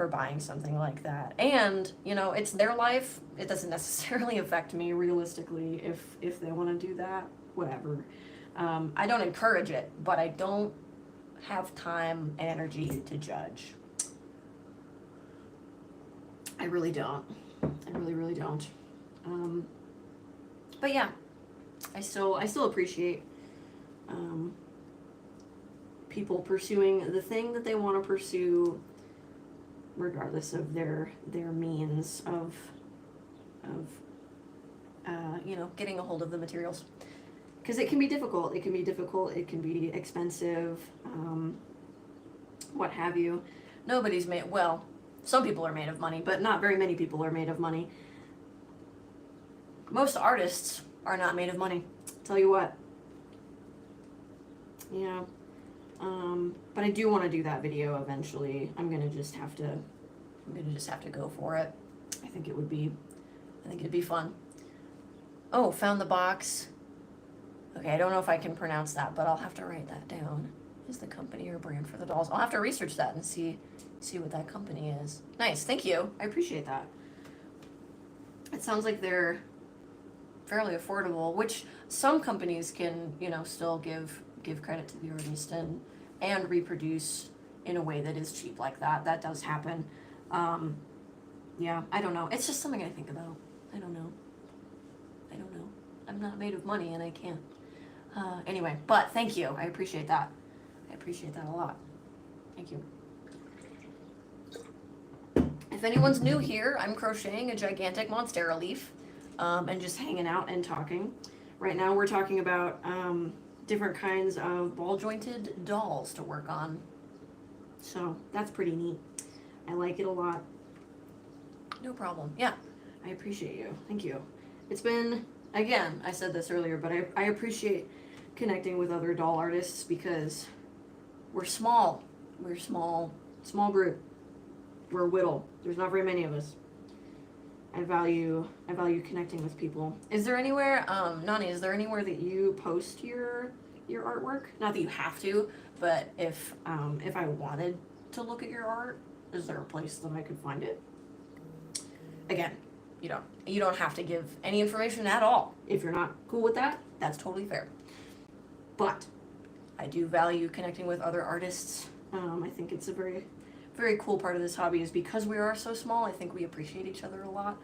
buying something like that. And it's their life. It doesn't necessarily affect me realistically. If they want to do that, whatever. I don't encourage it, but I don't have time and energy to judge. I really don't. I really don't. But yeah, I still appreciate people pursuing the thing that they want to pursue, regardless of their means of getting a hold of the materials, because it can be difficult. It can be expensive, what have you. Nobody's made, well, some people are made of money, but not very many people are made of money. Most artists are not made of money, tell you what. But I do want to do that video eventually. I'm gonna just have to go for it. I think it'd be fun. Oh, found the box. Okay, I don't know if I can pronounce that, but I'll have to write that down. Is the company or brand for the dolls? I'll have to research that and see what that company is. Nice, thank you. I appreciate that. It sounds like they're fairly affordable, which some companies can, still give credit to the artist and reproduce in a way that is cheap like that. That does happen. Yeah, I don't know. It's just something I think about. I don't know. I'm not made of money and I can't. Anyway, but thank you. I appreciate that. I appreciate that a lot. Thank you. If anyone's new here, I'm crocheting a gigantic monstera leaf, and just hanging out and talking. Right now we're talking about different kinds of ball jointed dolls to work on. So that's pretty neat. I like it a lot. No problem. Yeah, I appreciate you. Thank you. It's been, again, I said this earlier, but I appreciate connecting with other doll artists because we're small. We're small group. We're whittle. There's not very many of us. I value connecting with people. Is there anywhere, Nani, is there anywhere that you post your artwork? Not that you have to, but if I wanted to look at your art, is there a place that I could find it? Again, you don't have to give any information at all. If you're not cool with that, that's totally fair. But I do value connecting with other artists. I think it's a very, very cool part of this hobby is because we are so small, I think we appreciate each other a lot,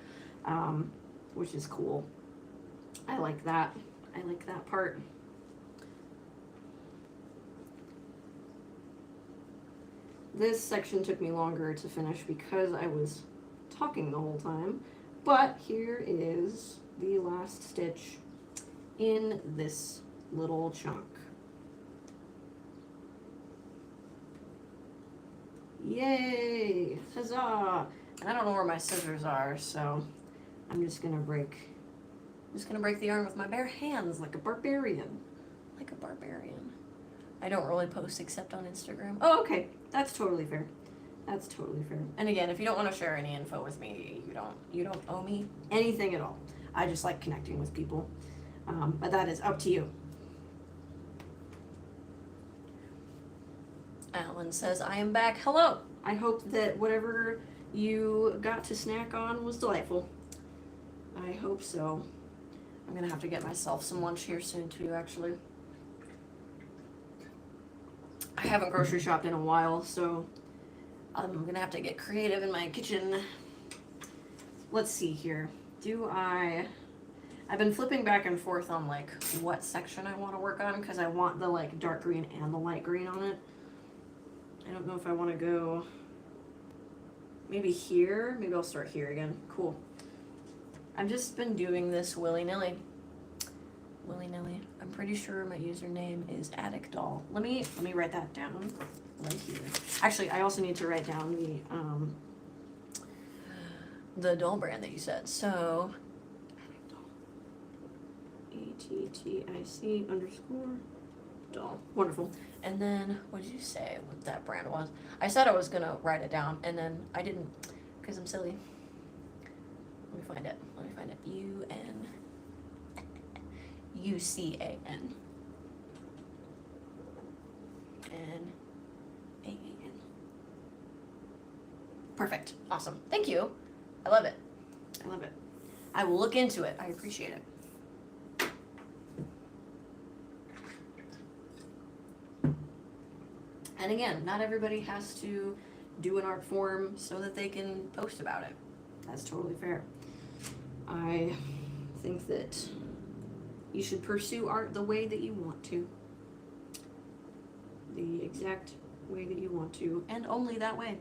which is cool. I like that. I like that part. This section took me longer to finish because I was talking the whole time, but here is the last stitch in this little chunk. Yay! Huzzah! And I don't know where my scissors are, so I'm just gonna break the yarn with my bare hands like a barbarian. Like a barbarian. I don't really post except on Instagram. Oh, okay. That's totally fair. That's totally fair. And again, if you don't want to share any info with me, you don't owe me anything at all. I just like connecting with people. But that is up to you. Alan says, I am back. Hello. I hope that whatever you got to snack on was delightful. I hope so. I'm going to have to get myself some lunch here soon too, actually. I haven't grocery shopped in a while, so I'm going to have to get creative in my kitchen. Let's see here. I've been flipping back and forth on like what section I want to work on because I want the like dark green and the light green on it. I don't know if I want to go maybe here. Maybe I'll start here again. Cool. I've just been doing this willy-nilly. Willy-nilly. I'm pretty sure my username is Attic Doll. Let me write that down right here. Actually, I also need to write down the doll brand that you said. So Attic Doll. ATTIC_ doll. Wonderful. And then what did you say what that brand was? I said I was gonna write it down and then I didn't because I'm silly. Let me find it. UCAN. NAAN. Perfect. Awesome. Thank you. I love it. I will look into it. I appreciate it. And again, not everybody has to do an art form so that they can post about it. That's totally fair. I think that you should pursue art the way that you want to. The exact way that you want to, and only that way.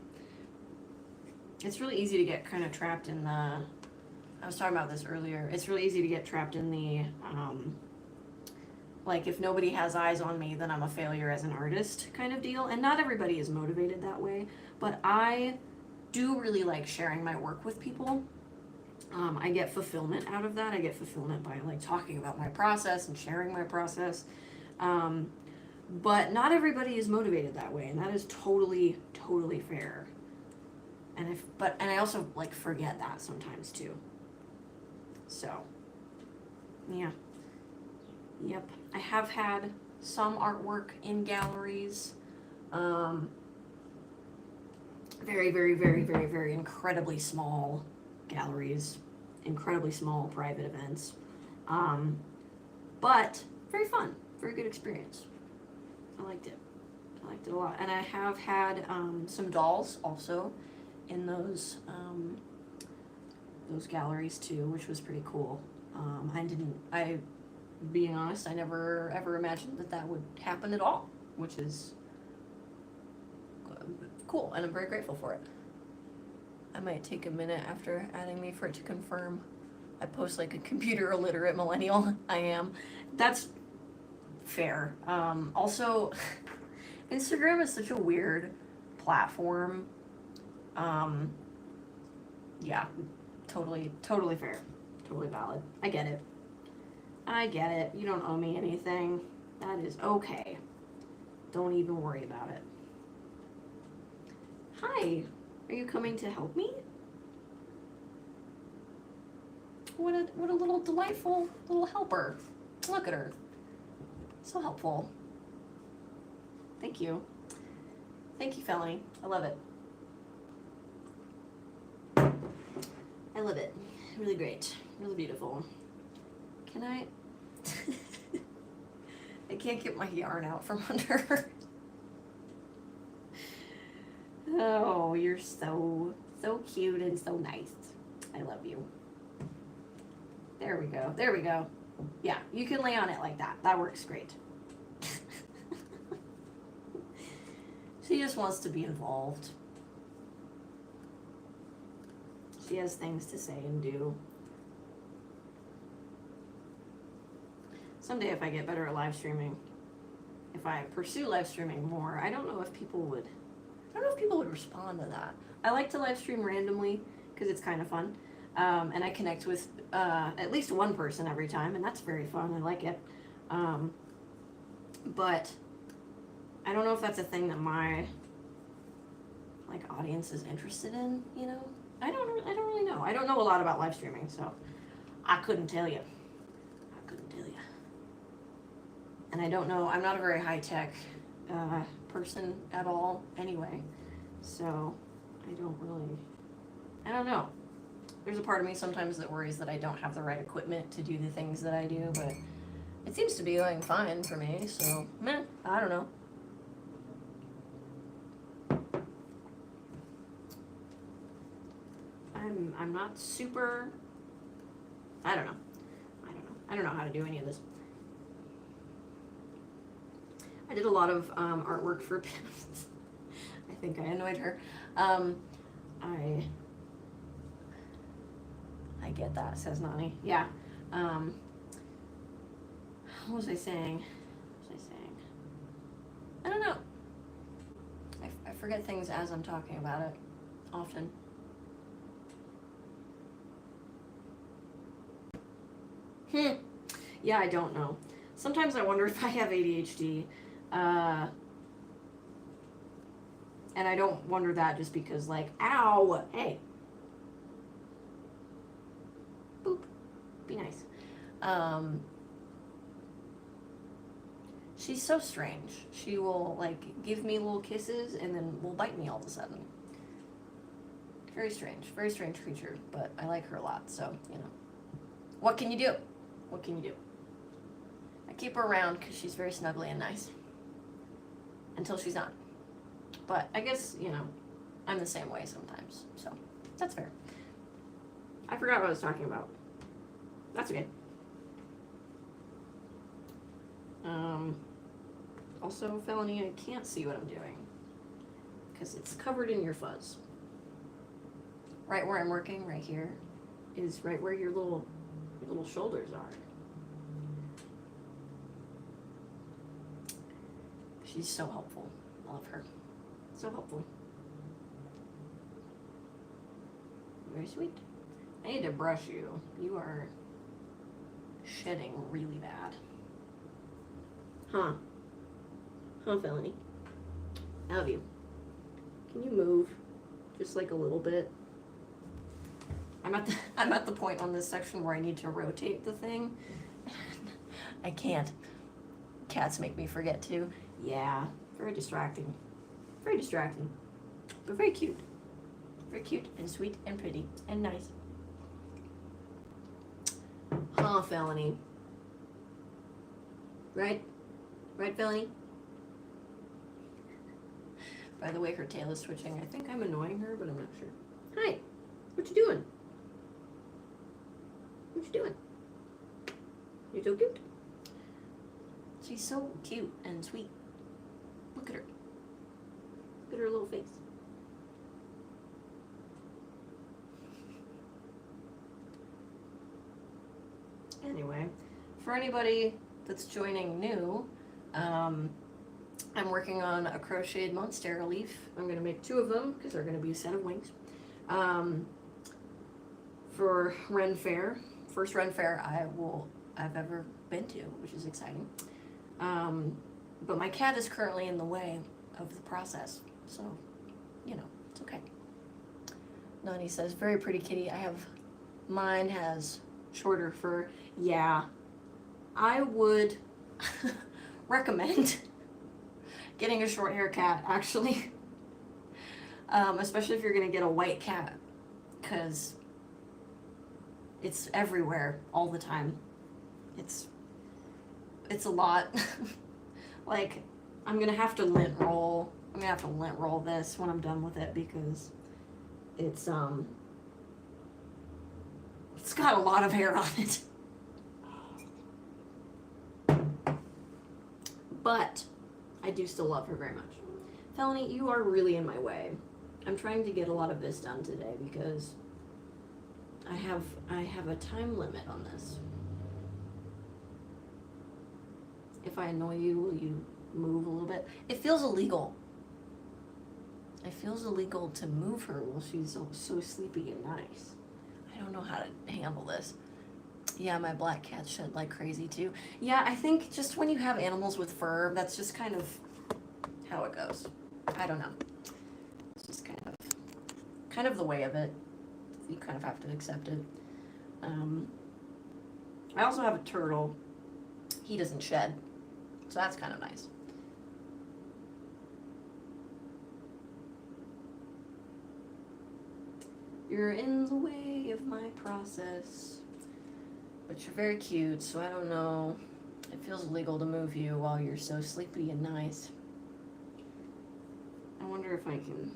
It's really easy to get kind of trapped in the, I was talking about this earlier, it's really easy to get trapped in the, like if nobody has eyes on me, then I'm a failure as an artist kind of deal. And not everybody is motivated that way, but I do really like sharing my work with people. I get fulfillment out of that. I get fulfillment by like talking about my process and sharing my process. But not everybody is motivated that way, and that is totally fair. And I also like forget that sometimes too. So, yeah. Yep. I have had some artwork in galleries. Very incredibly small galleries, incredibly small private events. But very fun, very good experience. I liked it a lot. And I have had some dolls also in those galleries too, which was pretty cool. Being honest, I never ever imagined that would happen at all, which is cool, and I'm very grateful for it. I might take a minute after adding me for it to confirm. I post like a computer illiterate millennial. I am. That's fair. Also, Instagram is such a weird platform. Yeah, totally fair. Totally valid. I get it. You don't owe me anything. That is okay. Don't even worry about it. Hi, are you coming to help me? What a little delightful little helper. Look at her. So helpful. Thank you. Thank you, Felony. I love it. I love it. Really great. Really beautiful. Can I? I can't get my yarn out from under her. Oh, you're so cute and so nice. I love you. There we go. There we go. Yeah, you can lay on it like that. That works great. She just wants to be involved. She has things to say and do. Someday if I get better at live streaming, if I pursue live streaming more, I don't know if people would respond to that. I like to live stream randomly because it's kind of fun. And I connect with at least one person every time, and that's very fun. I like it. But I don't know if that's a thing that my audience is interested in, you know? I don't really know. I don't know a lot about live streaming, so I couldn't tell you. And I don't know, I'm not a very high-tech person at all anyway. So I don't know. There's a part of me sometimes that worries that I don't have the right equipment to do the things that I do, but it seems to be going fine for me, so meh, I don't know. I'm not super, I don't know how to do any of this. I did a lot of artwork for I think I annoyed her. I get that, says Nani. Yeah. What was I saying? I don't know. I forget things as I'm talking about it often. Yeah, I don't know. Sometimes I wonder if I have ADHD. And I don't wonder that just because, like, ow, hey. Boop. Be nice. She's so strange. She will, like, give me little kisses and then will bite me all of a sudden. Very strange creature, but I like her a lot, so, you know. What can you do? I keep her around because she's very snuggly and nice. Until she's not. But I guess, you know, I'm the same way sometimes, so that's fair. I forgot what I was talking about. That's okay. Also, Felony, I can't see what I'm doing because it's covered in your fuzz. Right where I'm working, right here, is right where your little shoulders are. She's so helpful. I love her. So helpful. Very sweet. I need to brush you. You are shedding really bad. Huh, Felony? I love you. Can you move just like a little bit? I'm at the point on this section where I need to rotate the thing. I can't. Cats make me forget to. Yeah, very distracting. But very cute. Very cute and sweet and pretty and nice. Huh, Felony? Right, Felony? By the way, her tail is twitching. I think I'm annoying her, but I'm not sure. Hi, what you doing? You're so cute. She's so cute and sweet. Look at her. Look at her little face. Anyway, for anybody that's joining new, I'm working on a crocheted monstera leaf. I'm going to make 2 of them because they're going to be a set of wings. For Ren Fair, first Ren Fair I've ever been to, which is exciting. But my cat is currently in the way of the process, so, you know, it's okay. Nani says, very pretty kitty. Mine has shorter fur. Yeah, I would recommend getting a short hair cat, actually. Especially if you're gonna get a white cat, because it's everywhere all the time. It's a lot. Like, I'm gonna have to lint roll. I'm gonna have to lint roll this when I'm done with it, because it's got a lot of hair on it. But I do still love her very much. Felony, you are really in my way. I'm trying to get a lot of this done today because I have a time limit on this. If I annoy you, will you move a little bit? It feels illegal. It feels illegal to move her while she's so sleepy and nice. I don't know how to handle this. Yeah, my black cats shed like crazy too. Yeah, I think just when you have animals with fur, that's just kind of how it goes. I don't know. It's just kind of the way of it. You kind of have to accept it. I also have a turtle. He doesn't shed, so that's kind of nice. You're in the way of my process, but you're very cute, so I don't know. It feels illegal to move you while you're so sleepy and nice. I wonder if I can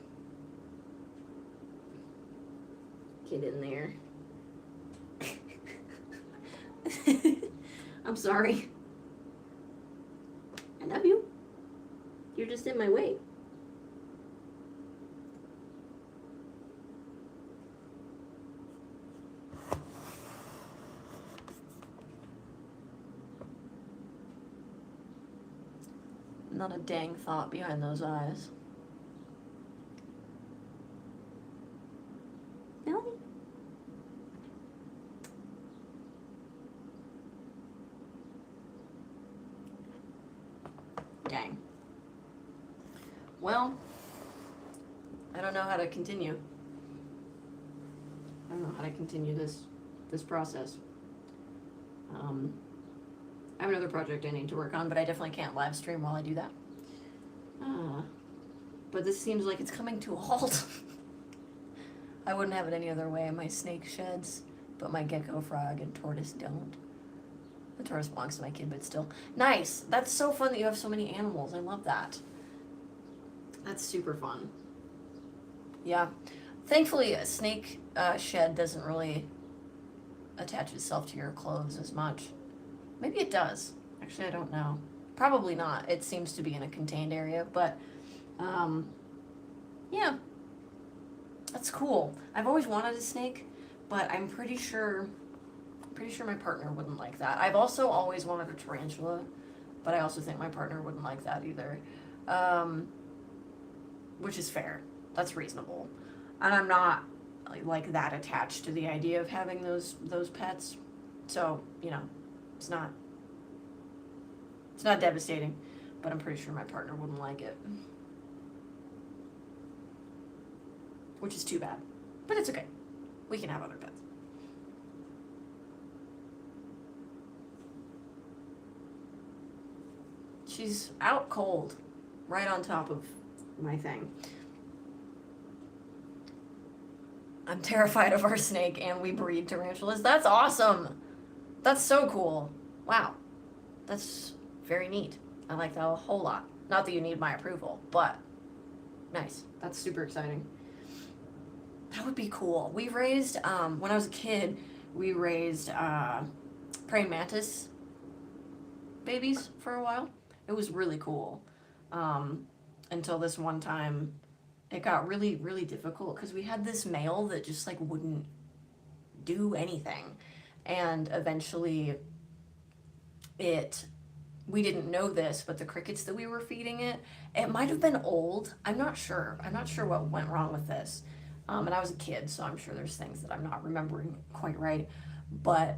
get in there. I'm sorry. I love you. You're just in my way. Not a dang thought behind those eyes. Really? Dang. Well, I don't know how to continue. I don't know how to continue this process. I have another project I need to work on, but I definitely can't live stream while I do that. But this seems like it's coming to a halt. I wouldn't have it any other way. My snake sheds, but my gecko, frog, and tortoise don't. The tortoise belongs to my kid, but still. Nice! That's so fun that you have so many animals. I love that. That's super fun. Yeah. Thankfully, a snake shed doesn't really attach itself to your clothes as much. Maybe it does. Actually, I don't know. Probably not. It seems to be in a contained area, but yeah. That's cool. I've always wanted a snake, but I'm pretty sure my partner wouldn't like that. I've also always wanted a tarantula, but I also think my partner wouldn't like that either. Which is fair. That's reasonable. And I'm not like that attached to the idea of having those pets. So, you know, it's not devastating, but I'm pretty sure my partner wouldn't like it. Which is too bad. But it's okay. We can have other pets. She's out cold, right on top of my thing. I'm terrified of our snake, and we breed tarantulas. That's awesome. That's so cool. Wow. That's very neat. I like that a whole lot. Not that you need my approval, but nice. That's super exciting. That would be cool. We raised, when I was a kid, we raised praying mantis babies for a while. It was really cool. Until this one time, it got really, really difficult because we had this male that just like wouldn't do anything. And eventually we didn't know this, but the crickets that we were feeding it might have been old. I'm not sure what went wrong with this. And I was a kid, so I'm sure there's things that I'm not remembering quite right. but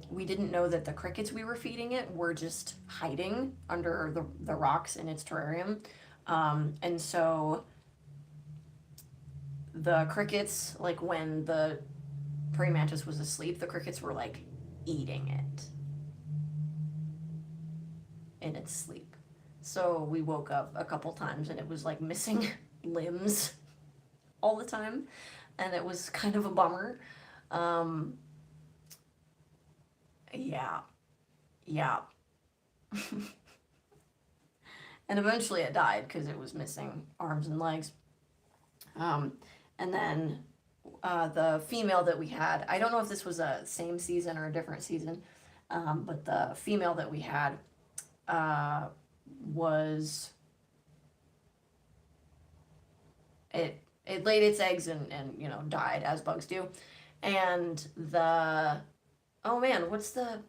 we didn't know that the crickets we were feeding it were just hiding under the rocks in its terrarium. And so the crickets, like when the praying mantis was asleep, the crickets were like eating it in its sleep. So we woke up a couple times and it was like missing limbs all the time, and it was kind of a bummer. Um, yeah, yeah. And eventually it died because it was missing arms and legs. Um, and then the female that we had, I don't know if this was a same season or a different season, but the female that we had uh, was it laid its eggs and you know died as bugs do, and the oh man, what's the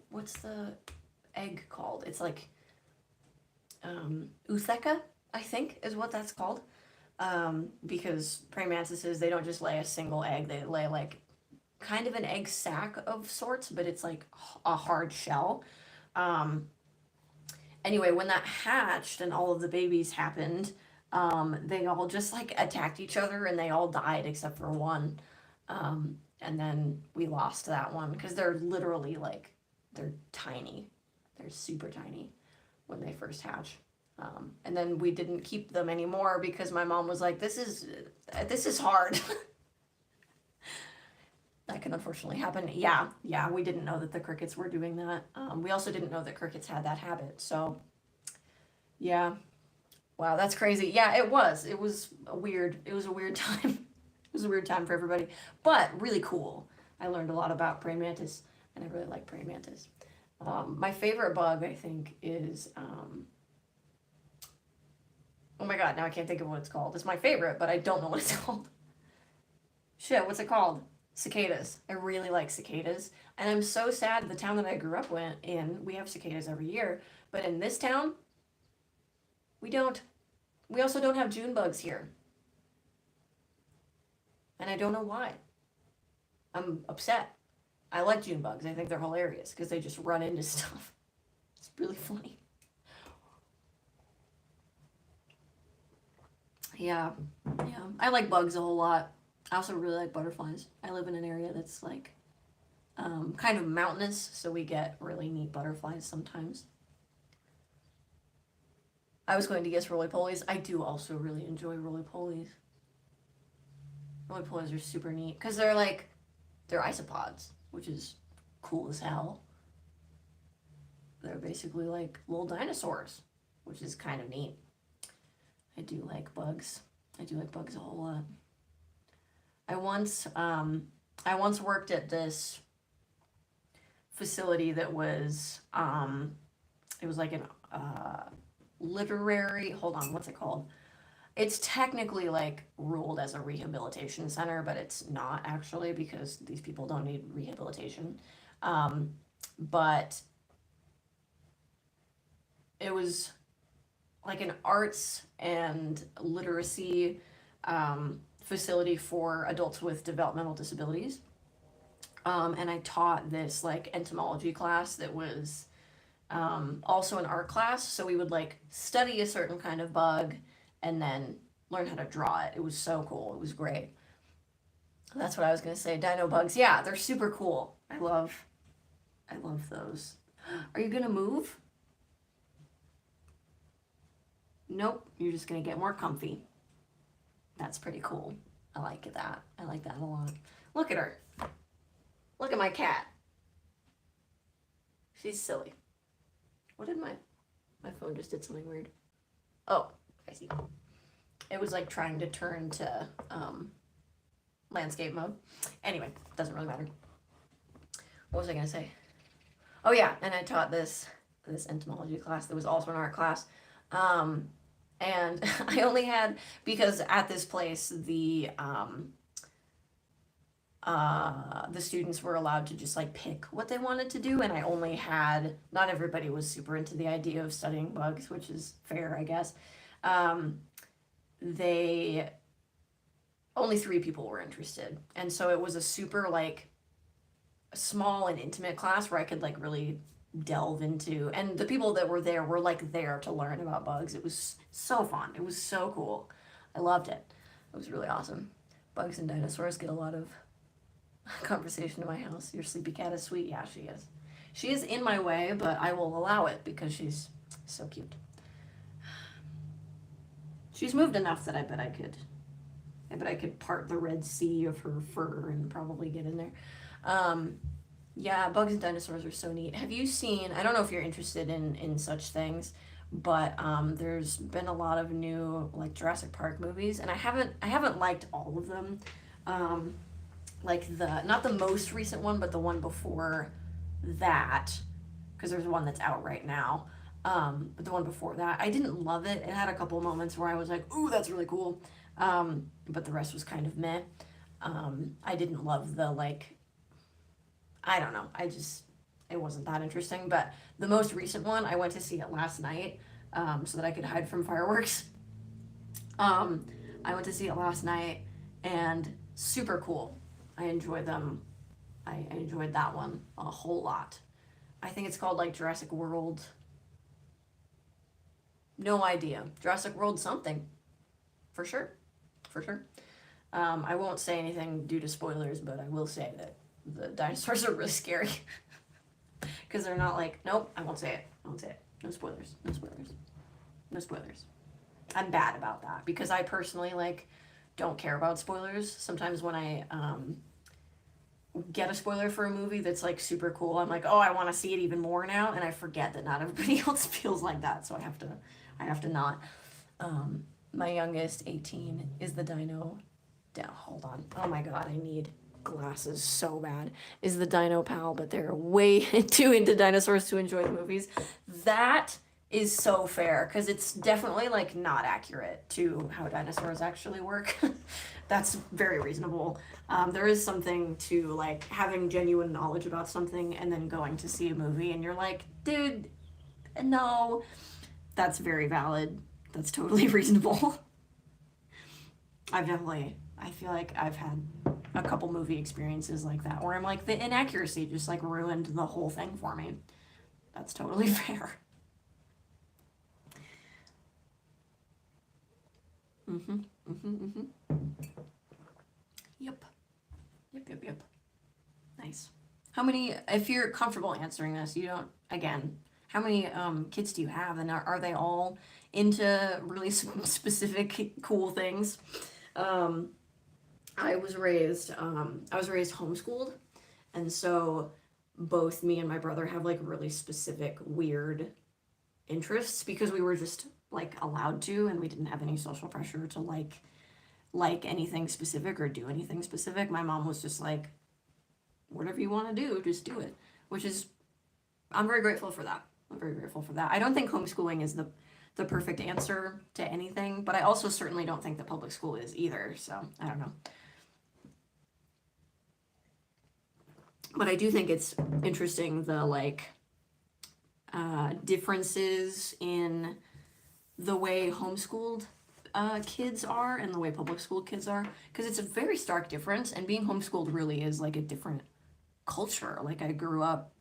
egg called? It's like Utheka, I think, is what that's called. Because praying mantises, they don't just lay a single egg; they lay like kind of an egg sac of sorts, but it's like a hard shell. Um, anyway, when that hatched and all of the babies happened, they all just like attacked each other and they all died except for one. And then we lost that one because they're literally like, they're tiny. They're super tiny when they first hatch. And then we didn't keep them anymore because my mom was like, this is hard. That can unfortunately happen. Yeah, we didn't know that the crickets were doing that. We also didn't know that crickets had that habit. So, yeah. Wow, that's crazy. Yeah, it was. It was a weird time. It was a weird time for everybody, but really cool. I learned a lot about praying mantis, and I really like praying mantis. My favorite bug, I think, is oh my god, now I can't think of what it's called. It's my favorite, but I don't know what it's called. Shit, what's it called? Cicadas. I really like cicadas. And I'm so sad the town that I grew up in, we have cicadas every year. But in this town, we don't. We also don't have June bugs here. And I don't know why. I'm upset. I like June bugs. I think they're hilarious because they just run into stuff. It's really funny. Yeah, yeah. I like bugs a whole lot. I also really like butterflies. I live in an area that's like kind of mountainous, so we get really neat butterflies sometimes. I was going to guess roly-polies. I do also really enjoy roly-polies. Roly-polies are super neat because they're isopods, which is cool as hell. They're basically like little dinosaurs, which is kind of neat. I do like bugs. I do like bugs a whole lot. I once worked at this facility that was it was like an literary, hold on, what's it called? It's technically like ruled as a rehabilitation center, but it's not actually because these people don't need rehabilitation. But it was like an arts and literacy facility for adults with developmental disabilities. And I taught this like entomology class that was also an art class. So we would like study a certain kind of bug and then learn how to draw it. It was so cool. It was great. That's what I was gonna say. Dino bugs. Yeah, they're super cool. I love those. Are you gonna move? Nope. You're just gonna get more comfy. That's pretty cool. I like that. I like that a lot. Look at her. Look at my cat. She's silly. What did my phone just did something weird? Oh, I see. It was like trying to turn to landscape mode. Anyway, doesn't really matter. What was I gonna say? Oh yeah, and I taught this entomology class that was also an art class. And I only had, because at this place the students were allowed to just like pick what they wanted to do, and I only had, not everybody was super into the idea of studying bugs, which is fair, I guess. They only 3 people were interested, and so it was a super like small and intimate class where I could like really delve into, and the people that were there were like there to learn about bugs. It was so fun. It was so cool. I loved it. It was really awesome. Bugs and dinosaurs get a lot of conversation in my house. Your sleepy cat is sweet. Yeah, she is. She is in my way, but I will allow it because she's so cute. She's moved enough that I bet I could part the Red Sea of her fur and probably get in there. Um, yeah, bugs and dinosaurs are so neat. Have you seen, I don't know if you're interested in such things, but there's been a lot of new like Jurassic Park movies, and I haven't liked all of them. Um, like the not the most recent one, but the one before that, because there's one that's out right now. But the one before that, I didn't love it. It had a couple moments where I was like, "Ooh, that's really cool," but the rest was kind of meh. I didn't love the like. I don't know. It wasn't that interesting. But the most recent one, I went to see it last night, so that I could hide from fireworks. Um, I went to see it last night, and super cool. I enjoyed them. I enjoyed that one a whole lot. I think it's called like Jurassic World. No idea. Jurassic World something for sure, for sure. I won't say anything due to spoilers, but I will say that the dinosaurs are really scary because they're not like. Nope, I won't say it. I won't say it. No spoilers. No spoilers. No spoilers. I'm bad about that because I personally like don't care about spoilers. Sometimes when I get a spoiler for a movie that's like super cool, I'm like, oh, I want to see it even more now, and I forget that not everybody else feels like that, so I have to not. My youngest, 18, is the dino. Hold on. Oh my god, I need glasses so bad. Is the dino pal, but they're way too into dinosaurs to enjoy the movies. That is so fair because it's definitely like not accurate to how dinosaurs actually work. That's very reasonable. There is something to like having genuine knowledge about something and then going to see a movie and you're like, dude, no, that's very valid. That's totally reasonable. I feel like I've had a couple movie experiences like that where I'm like, the inaccuracy just like ruined the whole thing for me. That's totally fair. Mm-hmm, mm-hmm, mm-hmm. Yep. Yep, yep, yep. Nice. How many, if you're comfortable answering this, you don't, again, how many kids do you have? And are they all into really specific cool things? Um, I was raised homeschooled, and so both me and my brother have like really specific weird interests because we were just like allowed to, and we didn't have any social pressure to like anything specific or do anything specific. My mom was just like, whatever you want to do, just do it, which is I'm very grateful for that. I'm very grateful for that. I don't think homeschooling is the perfect answer to anything, but I also certainly don't think that public school is either. So I don't know. But I do think it's interesting the like differences in the way homeschooled kids are and the way public school kids are because it's a very stark difference, and being homeschooled really is like a different culture. Like I grew up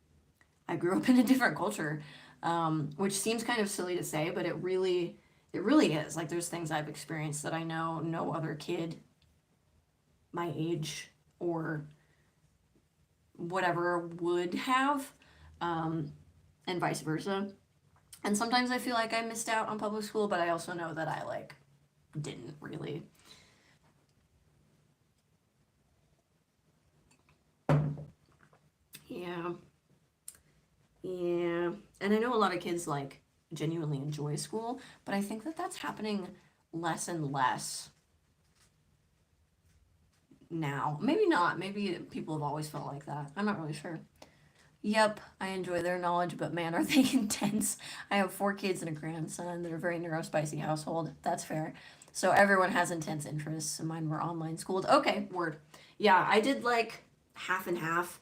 in a different culture, which seems kind of silly to say, but it really is. Like there's things I've experienced that I know no other kid my age or whatever would have, um, and vice versa. And sometimes I feel like I missed out on public school, but I also know that I like didn't really. Yeah, yeah. And I know a lot of kids like genuinely enjoy school, but I think that that's happening less and less now. Maybe not. Maybe people have always felt like that. I'm not really sure. Yep, I enjoy their knowledge, but man, are they intense. I have 4 kids and a grandson. They're a very neurospicy household. That's fair. So everyone has intense interests, and mine were online schooled. Okay, word. Yeah, I did like half and half.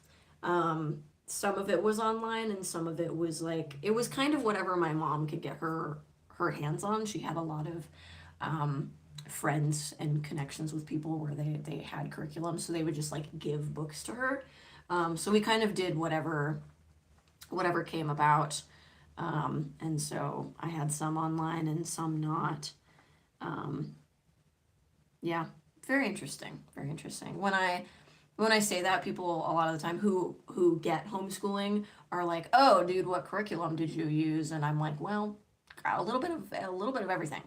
Some of it was online, and some of it was like it was kind of whatever my mom could get her hands on. She had a lot of friends and connections with people where they had curriculum, so they would just like give books to her. So we kind of did whatever came about. And so I had some online and some not. Um, yeah, very interesting. Very interesting. When I say that, people a lot of the time who get homeschooling are like, "Oh, dude, what curriculum did you use?" And I'm like, "Well, a little bit of everything."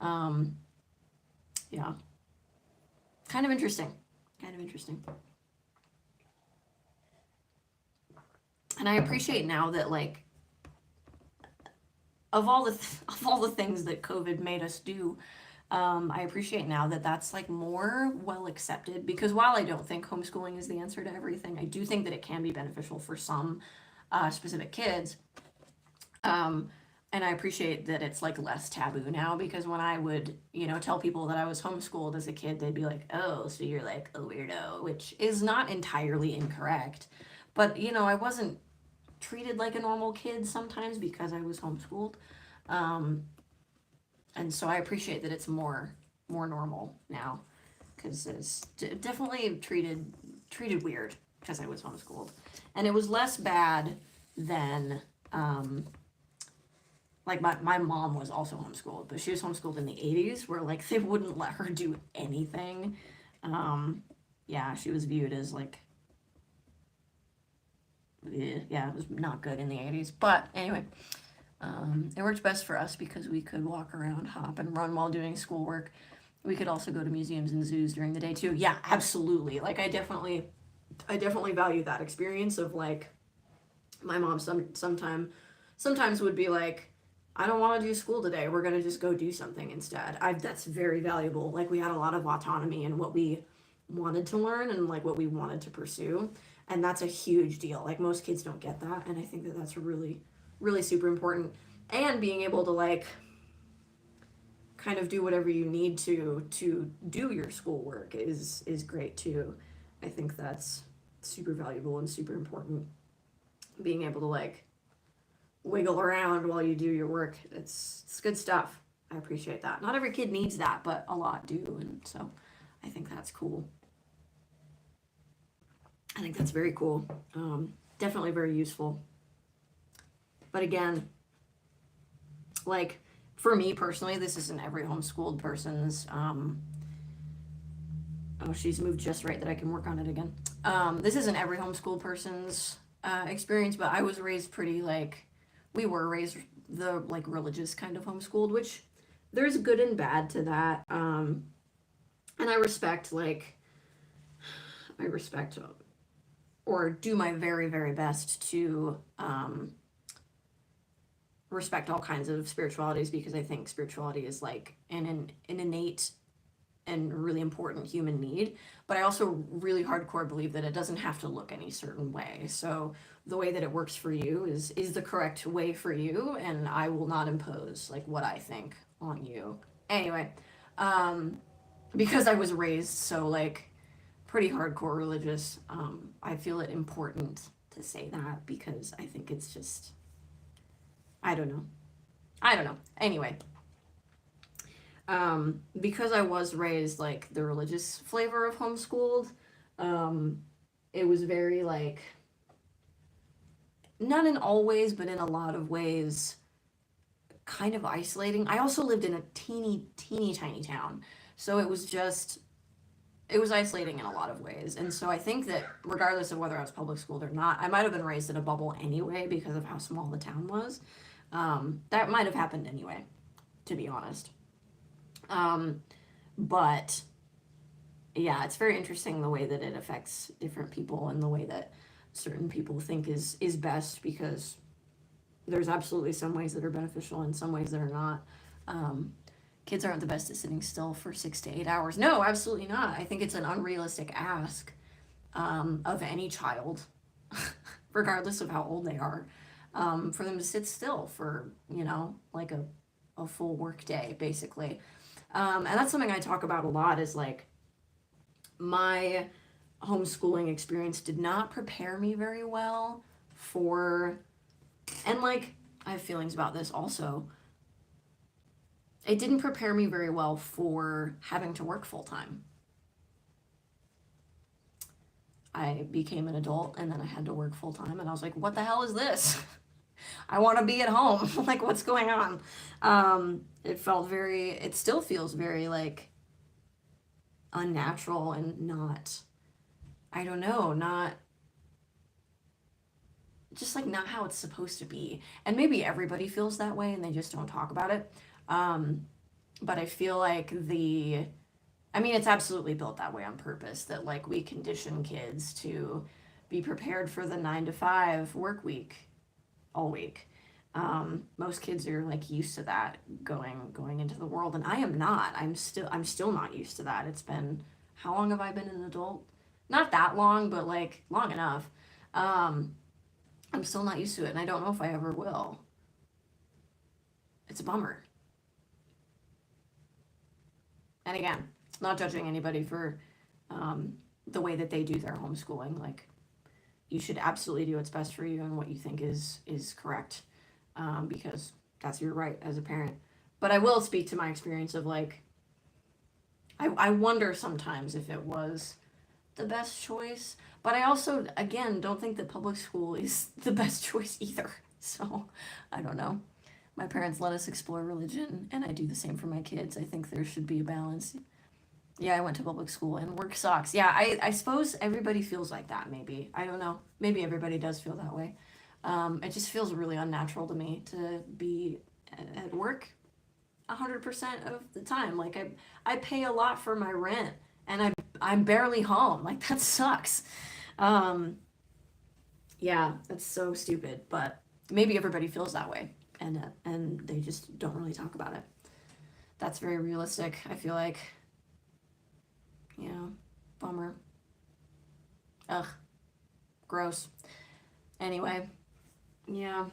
Um, yeah, kind of interesting. Kind of interesting. And I appreciate now that like of all the of all the things that COVID made us do, I appreciate now that that's like more well accepted, because while I don't think homeschooling is the answer to everything, I do think that it can be beneficial for some specific kids. Um, and I appreciate that it's like less taboo now, because when I would, tell people that I was homeschooled as a kid, they'd be like, "Oh, so you're like a weirdo," which is not entirely incorrect. But, I wasn't treated like a normal kid sometimes because I was homeschooled. Um, and so I appreciate that it's more normal now, because it's definitely treated weird because I was homeschooled, and it was less bad than like my mom was also homeschooled, but she was homeschooled in the 80s where like they wouldn't let her do anything. Yeah, she was viewed as like, yeah, it was not good in the 80s. But anyway, it worked best for us because we could walk around, hop, and run while doing schoolwork. We could also go to museums and zoos during the day too. Yeah, absolutely. Like I definitely value that experience of like my mom sometimes would be like, "I don't want to do school today. We're gonna just go do something instead." That's very valuable. Like we had a lot of autonomy in what we wanted to learn and like what we wanted to pursue, and that's a huge deal. Like most kids don't get that, and I think that that's really really super important. And being able to like kind of do whatever you need to do your schoolwork is great too. I think that's super valuable and super important. Being able to like wiggle around while you do your work, it's good stuff. I appreciate that. Not every kid needs that, but a lot do, and so I think that's cool. I think that's very cool. Definitely very useful. But again, like for me personally, this isn't every homeschooled person's. Oh, she's moved just right that I can work on it again. This isn't every homeschooled person's experience, but I was raised pretty like we were raised the like religious kind of homeschooled, which there's good and bad to that. And I respect or do my very very best to respect all kinds of spiritualities, because I think spirituality is like an innate and really important human need. But I also really hardcore believe that it doesn't have to look any certain way. So the way that it works for you is the correct way for you, and I will not impose like what I think on you. Anyway, because I was raised so like pretty hardcore religious, I feel it important to say that, because I think it's just I don't know. I don't know. Anyway, because I was raised like the religious flavor of homeschooled, um, it was very like, not in all ways, but in a lot of ways, kind of isolating. I also lived in a teeny tiny town. So it was isolating in a lot of ways. And so I think that regardless of whether I was public schooled or not, I might have been raised in a bubble anyway because of how small the town was. That might have happened anyway, to be honest. Um, but yeah, it's very interesting the way that it affects different people and the way that certain people think is best, because there's absolutely some ways that are beneficial and some ways that are not. Um, Kids aren't the best at sitting still for 6 to 8 hours. No, absolutely not. I think it's an unrealistic ask of any child, regardless of how old they are, for them to sit still for, like a full work day, basically. And that's something I talk about a lot, is like my homeschooling experience did not prepare me very well for, and like I have feelings about this also. It didn't prepare me very well for having to work full time. I became an adult and then I had to work full time, and I was like, what the hell is this? I want to be at home. Like, what's going on? It still feels very like unnatural and not, I don't know, not just like not how it's supposed to be. And maybe everybody feels that way and they just don't talk about it. But I feel like I mean, it's absolutely built that way on purpose, that like we condition kids to be prepared for the 9 to 5 work week all week. Most kids are like used to that going into the world, and I am not. I'm still not used to that. It's been, how long have I been an adult? Not that long, but like long enough. I'm still not used to it, and I don't know if I ever will. It's a bummer. And again, not judging anybody for the way that they do their homeschooling. Like, you should absolutely do what's best for you and what you think is correct, because that's your right as a parent. But I will speak to my experience of like, I wonder sometimes if it was the best choice. But I also, again, don't think that public school is the best choice either. So, I don't know. My parents let us explore religion, and I do the same for my kids. I think there should be a balance. Yeah, I went to public school, and work sucks. Yeah, I suppose everybody feels like that, maybe. I don't know. Maybe everybody does feel that way. It just feels really unnatural to me to be at work 100% of the time. Like, I pay a lot for my rent, and I'm barely home. Like, that sucks. Yeah, that's so stupid, but maybe everybody feels that way, and they just don't really talk about it. That's very realistic, I feel like. Yeah, bummer. Ugh, gross. Anyway, yeah.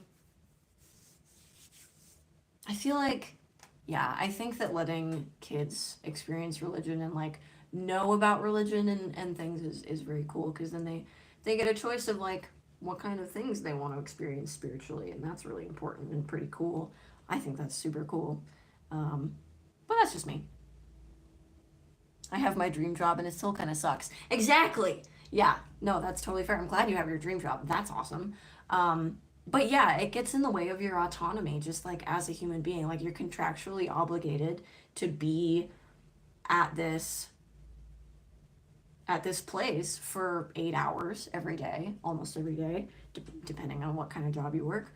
I feel like, yeah, I think that letting kids experience religion and like know about religion and things is very cool, because then they get a choice of like what kind of things they want to experience spiritually, and that's really important and pretty cool. I think that's super cool. But that's just me. I have my dream job and it still kind of sucks. Exactly. Yeah. No, that's totally fair. I'm glad you have your dream job. That's awesome. But yeah, it gets in the way of your autonomy, just like as a human being. Like, you're contractually obligated to be at this place for 8 hours every day, almost every day, depending on what kind of job you work.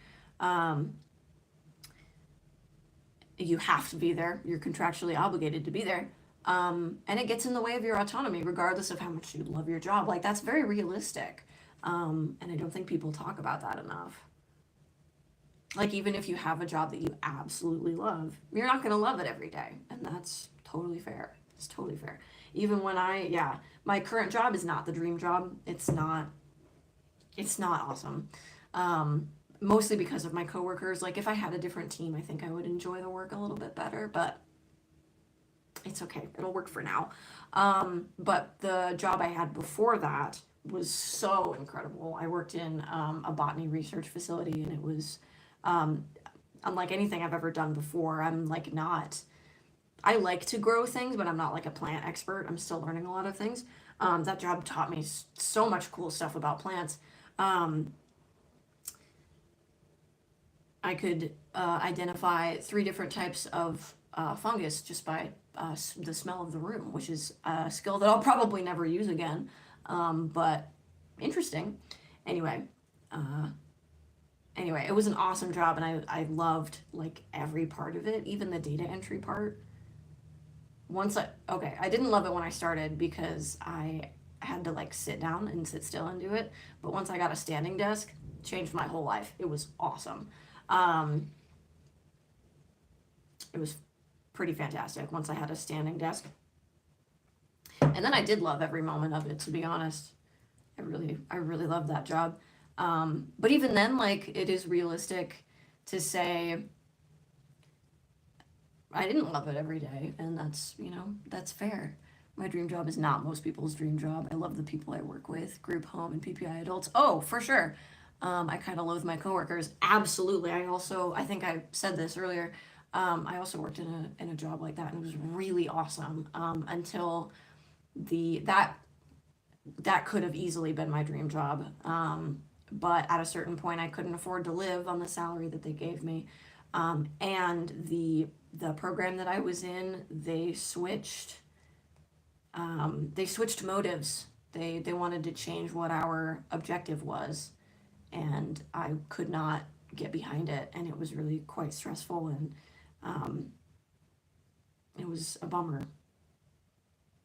You have to be there. You're contractually obligated to be there. And it gets in the way of your autonomy, regardless of how much you love your job. Like, that's very realistic. And I don't think people talk about that enough. Like, even if you have a job that you absolutely love, you're not going to love it every day. And that's totally fair. It's totally fair. Even when my current job is not the dream job. It's not awesome. Mostly because of my coworkers. Like, if I had a different team, I think I would enjoy the work a little bit better, but it's okay. It'll work for now. But the job I had before that was so incredible. I worked in a botany research facility, and it was unlike anything I've ever done before. I like to grow things, but I'm not like a plant expert. I'm still learning a lot of things. That job taught me so much cool stuff about plants. I could identify 3 different types of fungus just by the smell of the room, which is a skill that I'll probably never use again, but interesting. Anyway, it was an awesome job, and I loved like every part of it, even the data entry part. I didn't love it when I started because I had to like sit down and sit still and do it, but once I got a standing desk, changed my whole life. It was awesome. It was pretty fantastic once I had a standing desk. And then I did love every moment of it, to be honest. I really loved that job. But even then, like, it is realistic to say I didn't love it every day, and that's fair. My dream job is not most people's dream job. I love the people I work with, group home and PPI adults. Oh, for sure. I kind of loathe my coworkers. Absolutely. I think I said this earlier. I also worked in a job like that, and it was really awesome until that that could have easily been my dream job. But at a certain point, I couldn't afford to live on the salary that they gave me. And the program that I was in, they switched motives. They wanted to change what our objective was, and I could not get behind it, and it was really quite stressful, and um, it was a bummer.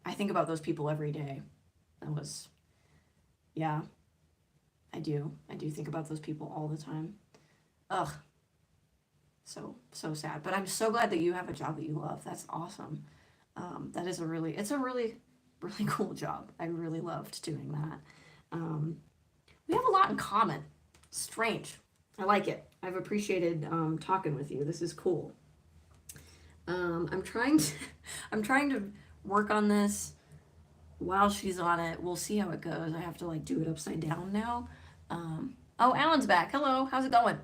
I think about those people every day. That was, yeah, I do. I do think about those people all the time. Ugh, so sad. But I'm so glad that you have a job that you love. That's awesome. That is it's a really, really cool job. I really loved doing that. We have a lot in common. Strange. I like it. I've appreciated talking with you. This is cool. I'm trying to, I'm trying to work on this while she's on it. We'll see how it goes. I have to like do it upside down now. Oh, Alan's back. Hello. How's it going?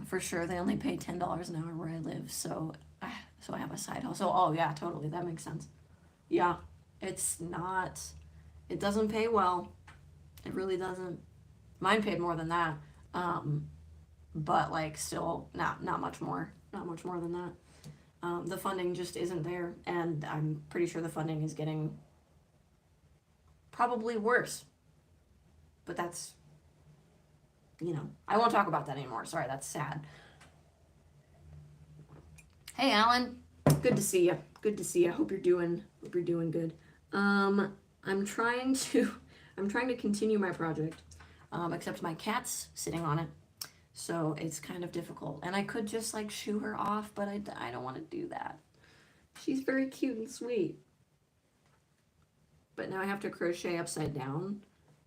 For sure, they only pay $10 an hour where I live, so I have a side hustle. Oh yeah, totally. That makes sense. Yeah, it's not. It doesn't pay well. It really doesn't. Mine paid more than that, but like still not much more. Not much more than that. The funding just isn't there, and I'm pretty sure the funding is getting probably worse. But that's, I won't talk about that anymore. Sorry, that's sad. Hey, Alan. Good to see you. Good to see you. Hope you're doing good. I'm trying to continue my project, except my cat's sitting on it, so it's kind of difficult. And I could just like shoo her off, but I don't want to do that. She's very cute and sweet. But now I have to crochet upside down,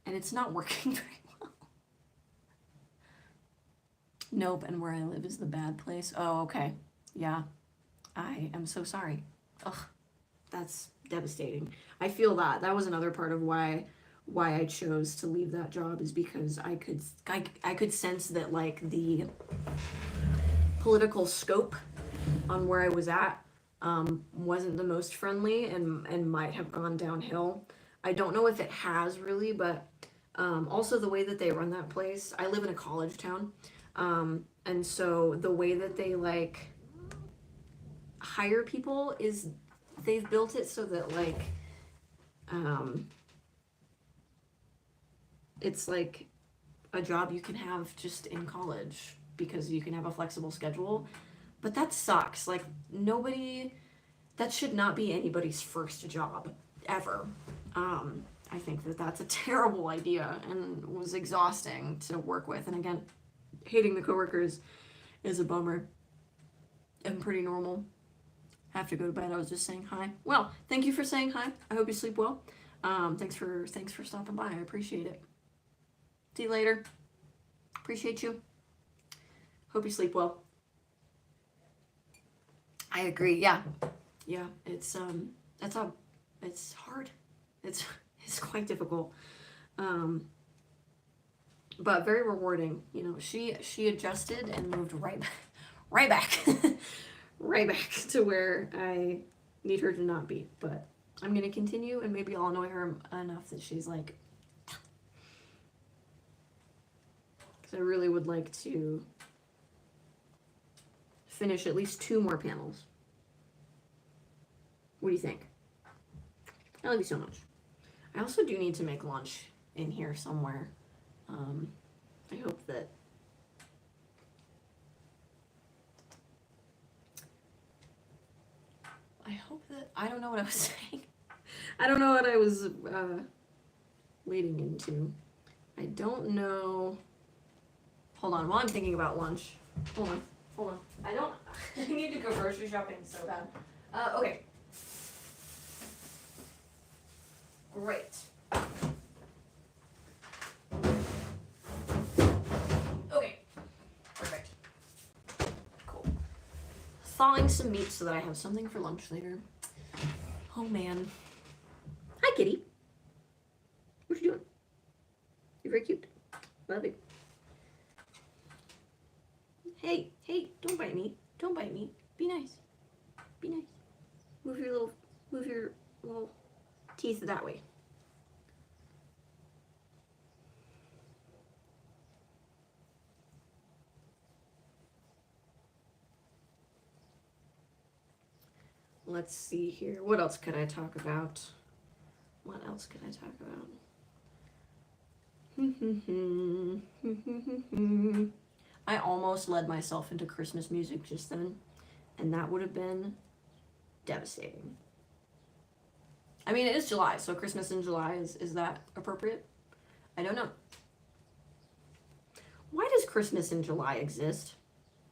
and it's not working very well. Nope, and where I live is the bad place. Oh, okay. Yeah. I am so sorry. Ugh, that's devastating. I feel that. That was another part of why I chose to leave that job, is because I could sense that like the political scope on where I was at wasn't the most friendly, and might have gone downhill. I don't know if it has really, but also the way that they run that place. I live in a college town, and so the way that they like hire people is they've built it so that like it's like a job you can have just in college because you can have a flexible schedule. But that sucks. Like that should not be anybody's first job ever. I think that that's a terrible idea and was exhausting to work with. And again, hating the coworkers is a bummer and pretty normal. Have to go to bed. I was just saying hi. Well, thank you for saying hi. I hope you sleep well. Thanks for stopping by. I appreciate it. See you later. Appreciate you. Hope you sleep well. I agree. Yeah. It's it's hard. It's quite difficult. But very rewarding. She adjusted and moved right back. Right back to where I need her to not be. But I'm going to continue, and maybe I'll annoy her enough that she's like, because I really would like to finish at least 2 more panels. What do you think? I love you so much. I also do need to make lunch in here somewhere. I hope that I don't know what I was saying. I don't know what I was leading into. I don't know. Hold on, while I'm thinking about lunch. Hold on. I need to go grocery shopping so bad. Okay. Great. Okay. Perfect. Cool. Thawing some meat so that I have something for lunch later. Oh man. Hi, kitty. What you doing? You're very cute. Love it. Hey, don't bite me. Don't bite me. Be nice. Be nice. Move your little teeth that way. Let's see here. What else could I talk about? What else could I talk about? I almost led myself into Christmas music just then, and that would have been devastating. I mean, it is July, so Christmas in July, is that appropriate? I don't know. Why does Christmas in July exist?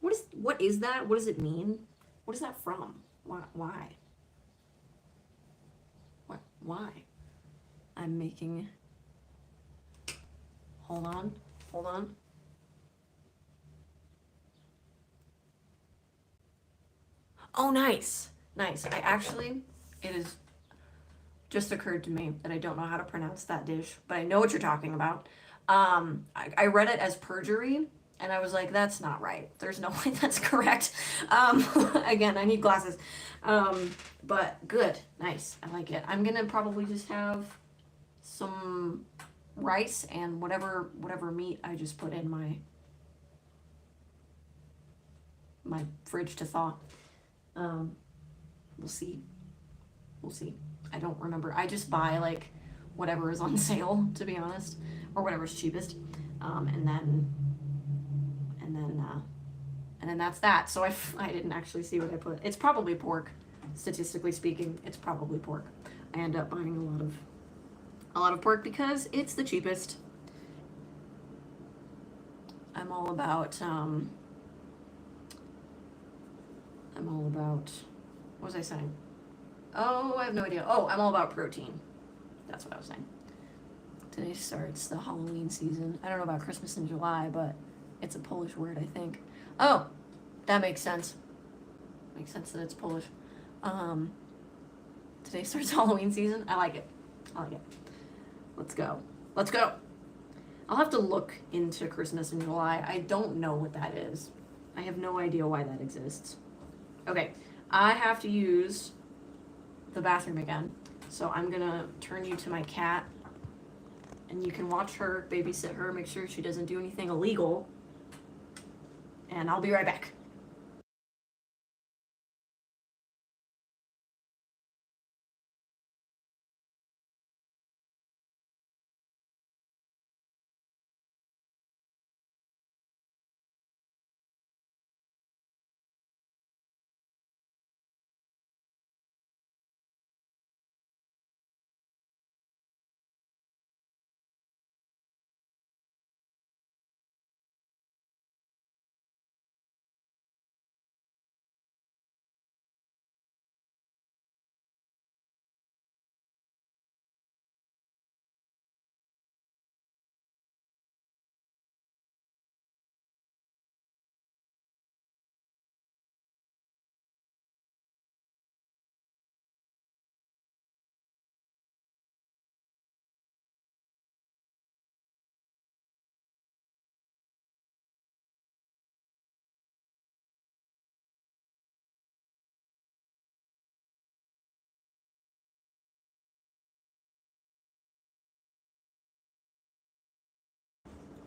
What is that? What does it mean? What is that from? Why? Why? I'm making... Hold on. Oh, nice. Nice. It has just occurred to me that I don't know how to pronounce that dish, but I know what you're talking about. I read it as perjury, and I was like, that's not right. There's no way that's correct. Again, I need glasses. But good. Nice. I like it. I'm gonna probably just have some rice and whatever meat I just put in my fridge to thaw. We'll see. I don't remember. I just buy like whatever is on sale, to be honest, or whatever's cheapest, and then that's that. So I didn't actually see what I put. It's probably pork. Statistically speaking, it's probably pork. I end up buying a lot of pork because it's the cheapest. I'm all about what was I saying? Oh, I have no idea. Oh, I'm all about protein. That's what I was saying. Today starts the Halloween season. I don't know about Christmas in July, but it's a Polish word, I think. Oh, that makes sense. Makes sense that it's Polish. Today starts Halloween season. I like it. Let's go. I'll have to look into Christmas in July. I don't know what that is. I have no idea why that exists. Okay, I have to use the bathroom again. So I'm gonna turn you to my cat, and you can watch her, babysit her, make sure she doesn't do anything illegal. And I'll be right back.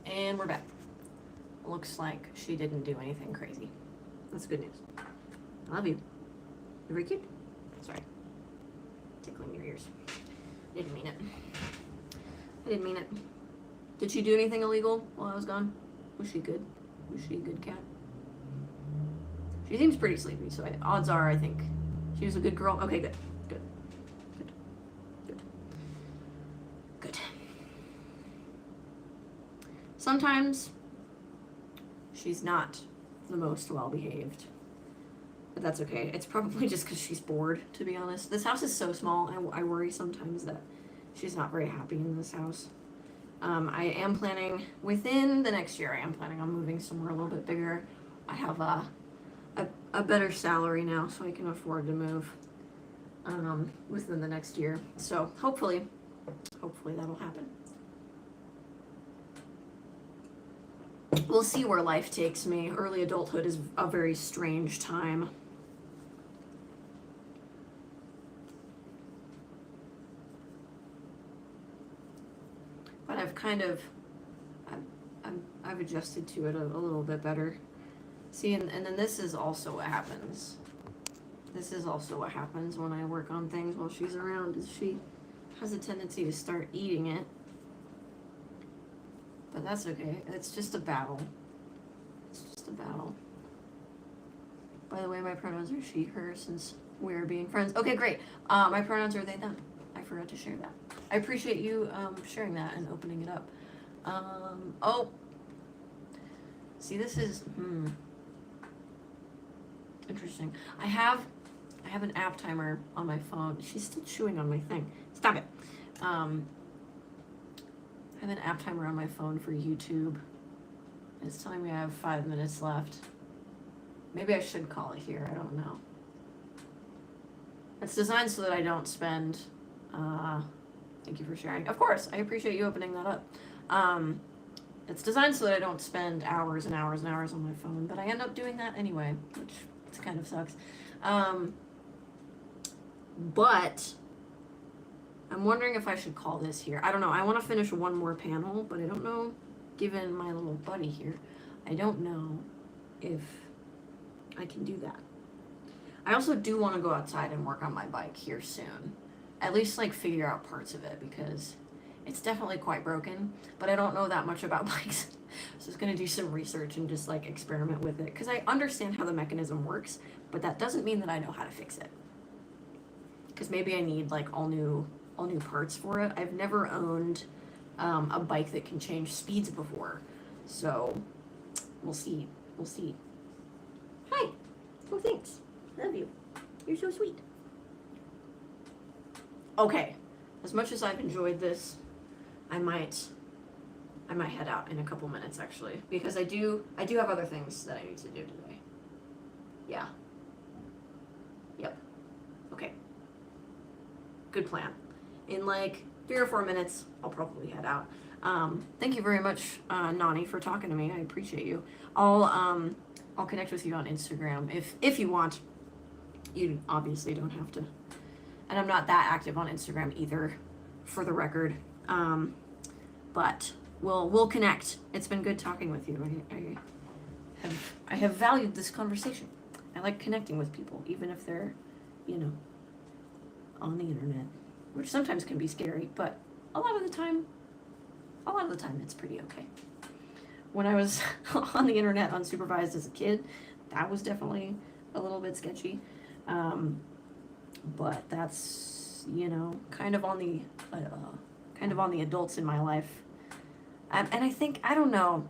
And we're back. Looks like she didn't do anything crazy. That's good news. I love you. You're very cute. Sorry. Tickling your ears. Didn't mean it. Did she do anything illegal while I was gone? Was she good? Was she a good cat? She seems pretty sleepy, so odds are I think she was a good girl. Okay, good. Sometimes she's not the most well-behaved, but that's okay. It's probably just because she's bored, to be honest. This house is so small, I worry sometimes that she's not very happy in this house. I am planning, within the next year, I am planning on moving somewhere a little bit bigger. I have a better salary now, so I can afford to move within the next year. So hopefully that'll happen. We'll see where life takes me. Early adulthood is a very strange time. But I've adjusted to it a little bit better. See, and then this is also what happens. This is also what happens when I work on things while she's around, is she has a tendency to start eating it. But that's okay. It's just a battle. It's just a battle. By the way, my pronouns are she, her, since we're being friends. Okay, great. My pronouns are they, them. I forgot to share that. I appreciate you sharing that and opening it up. Oh. See, this is, interesting. I have an app timer on my phone. She's still chewing on my thing. Stop it. I have an app timer on my phone for YouTube. It's telling me I have 5 minutes left. Maybe I should call it here. I don't know. It's designed so that I don't spend, thank you for sharing. Of course, I appreciate you opening that up. It's designed so that I don't spend hours and hours and hours on my phone, but I end up doing that anyway, which kind of sucks. But I'm wondering if I should call this here. I don't know. I want to finish one more panel, but I don't know, given my little buddy here, I don't know if I can do that. I also do want to go outside and work on my bike here soon. At least like figure out parts of it, because it's definitely quite broken, but I don't know that much about bikes. So I was going to do some research and just like experiment with it, because I understand how the mechanism works, but that doesn't mean that I know how to fix it. Because maybe I need like all new parts for it. I've never owned a bike that can change speeds before, so we'll see. We'll see. Hi. Oh, thanks. Love you. You're so sweet. Okay. As much as I've enjoyed this, I might head out in a couple minutes actually, because I do have other things that I need to do today. Yeah. Yep. Okay. Good plan. In like 3 or 4 minutes, I'll probably head out. Thank you very much, Nani, for talking to me. I appreciate you. I'll connect with you on Instagram if you want. You obviously don't have to. And I'm not that active on Instagram either, for the record. But we'll connect. It's been good talking with you. I have valued this conversation. I like connecting with people, even if they're, on the internet, which sometimes can be scary, but a lot of the time it's pretty okay. When I was on the internet unsupervised as a kid, that was definitely a little bit sketchy. But that's, kind of on the adults in my life. And I think, I don't know,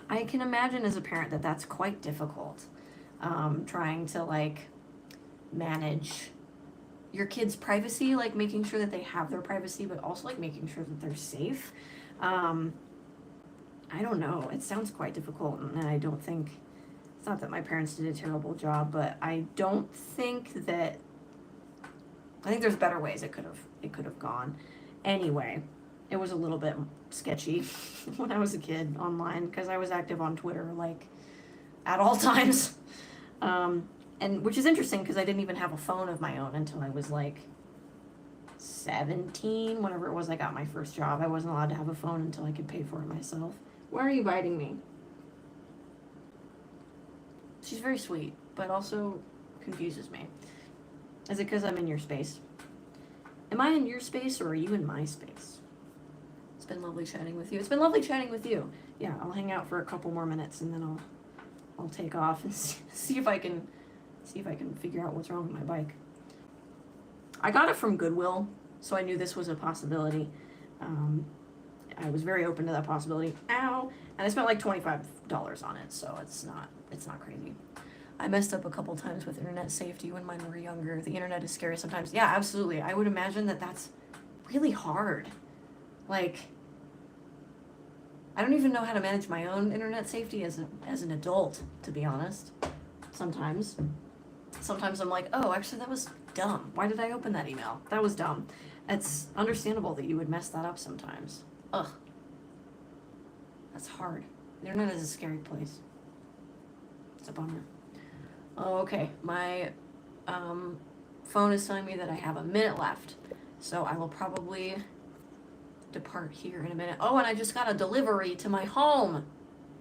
I can imagine as a parent that that's quite difficult, trying to like manage your kids' privacy, like making sure that they have their privacy, but also like making sure that they're safe. I don't know, it sounds quite difficult, and I don't think, it's not that my parents did a terrible job, but I think there's better ways it could have gone. Anyway, it was a little bit sketchy when I was a kid online, because I was active on Twitter like at all times. And which is interesting, because I didn't even have a phone of my own until I was like 17, whenever it was I got my first job. I wasn't allowed to have a phone until I could pay for it myself. Why are you biting me? She's very sweet, but also confuses me. Is it because I'm in your space? Am I in your space, or are you in my space? It's been lovely chatting with you. It's been lovely chatting with you. Yeah, I'll hang out for a couple more minutes, and then I'll take off and see if I can figure out what's wrong with my bike. I got it from Goodwill, so I knew this was a possibility. I was very open to that possibility. Ow! And I spent like $25 on it, so it's not crazy. I messed up a couple times with internet safety when mine were younger. The internet is scary sometimes. Yeah, absolutely. I would imagine that that's really hard. Like, I don't even know how to manage my own internet safety as an adult, to be honest. Sometimes I'm like, oh, actually that was dumb. Why did I open that email? That was dumb. It's understandable that you would mess that up sometimes. Ugh. That's hard. The internet is a scary place. It's a bummer. Oh, okay. My phone is telling me that I have a minute left, so I will probably depart here in a minute. Oh, and I just got a delivery to my home.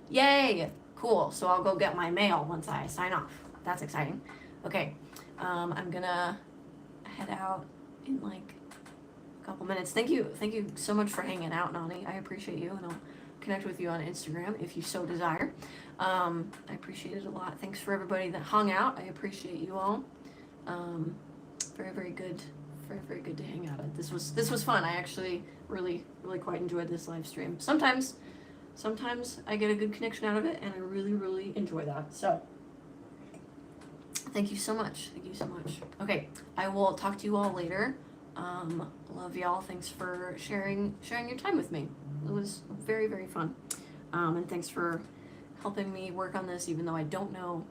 Yay! Cool. So I'll go get my mail once I sign off. that's exciting. Okay, I'm gonna head out in like a couple minutes. Thank you so much for hanging out, Nani. I appreciate you, and I'll connect with you on Instagram if you so desire. I appreciate it a lot. Thanks for everybody that hung out. I appreciate you all. Very, very good. Very good to hang out at. This was fun. I actually really quite enjoyed this live stream. Sometimes I get a good connection out of it, and I really enjoy that. So thank you so much. Okay, I will talk to you all later. Love y'all. Thanks for sharing your time with me. It was very fun. And thanks for helping me work on this, even though I don't know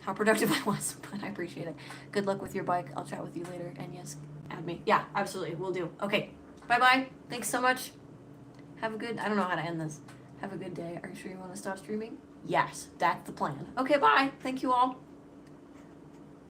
how productive I was, but I appreciate it. Good luck with your bike. I'll chat with you later. And yes, add me. Yeah, absolutely. Will do. Okay. Bye. Thanks so much. Have a good, I don't know how to end this. Have a good day. Are you sure you want to stop streaming? Yes, that's the plan. Okay, bye. Thank you all.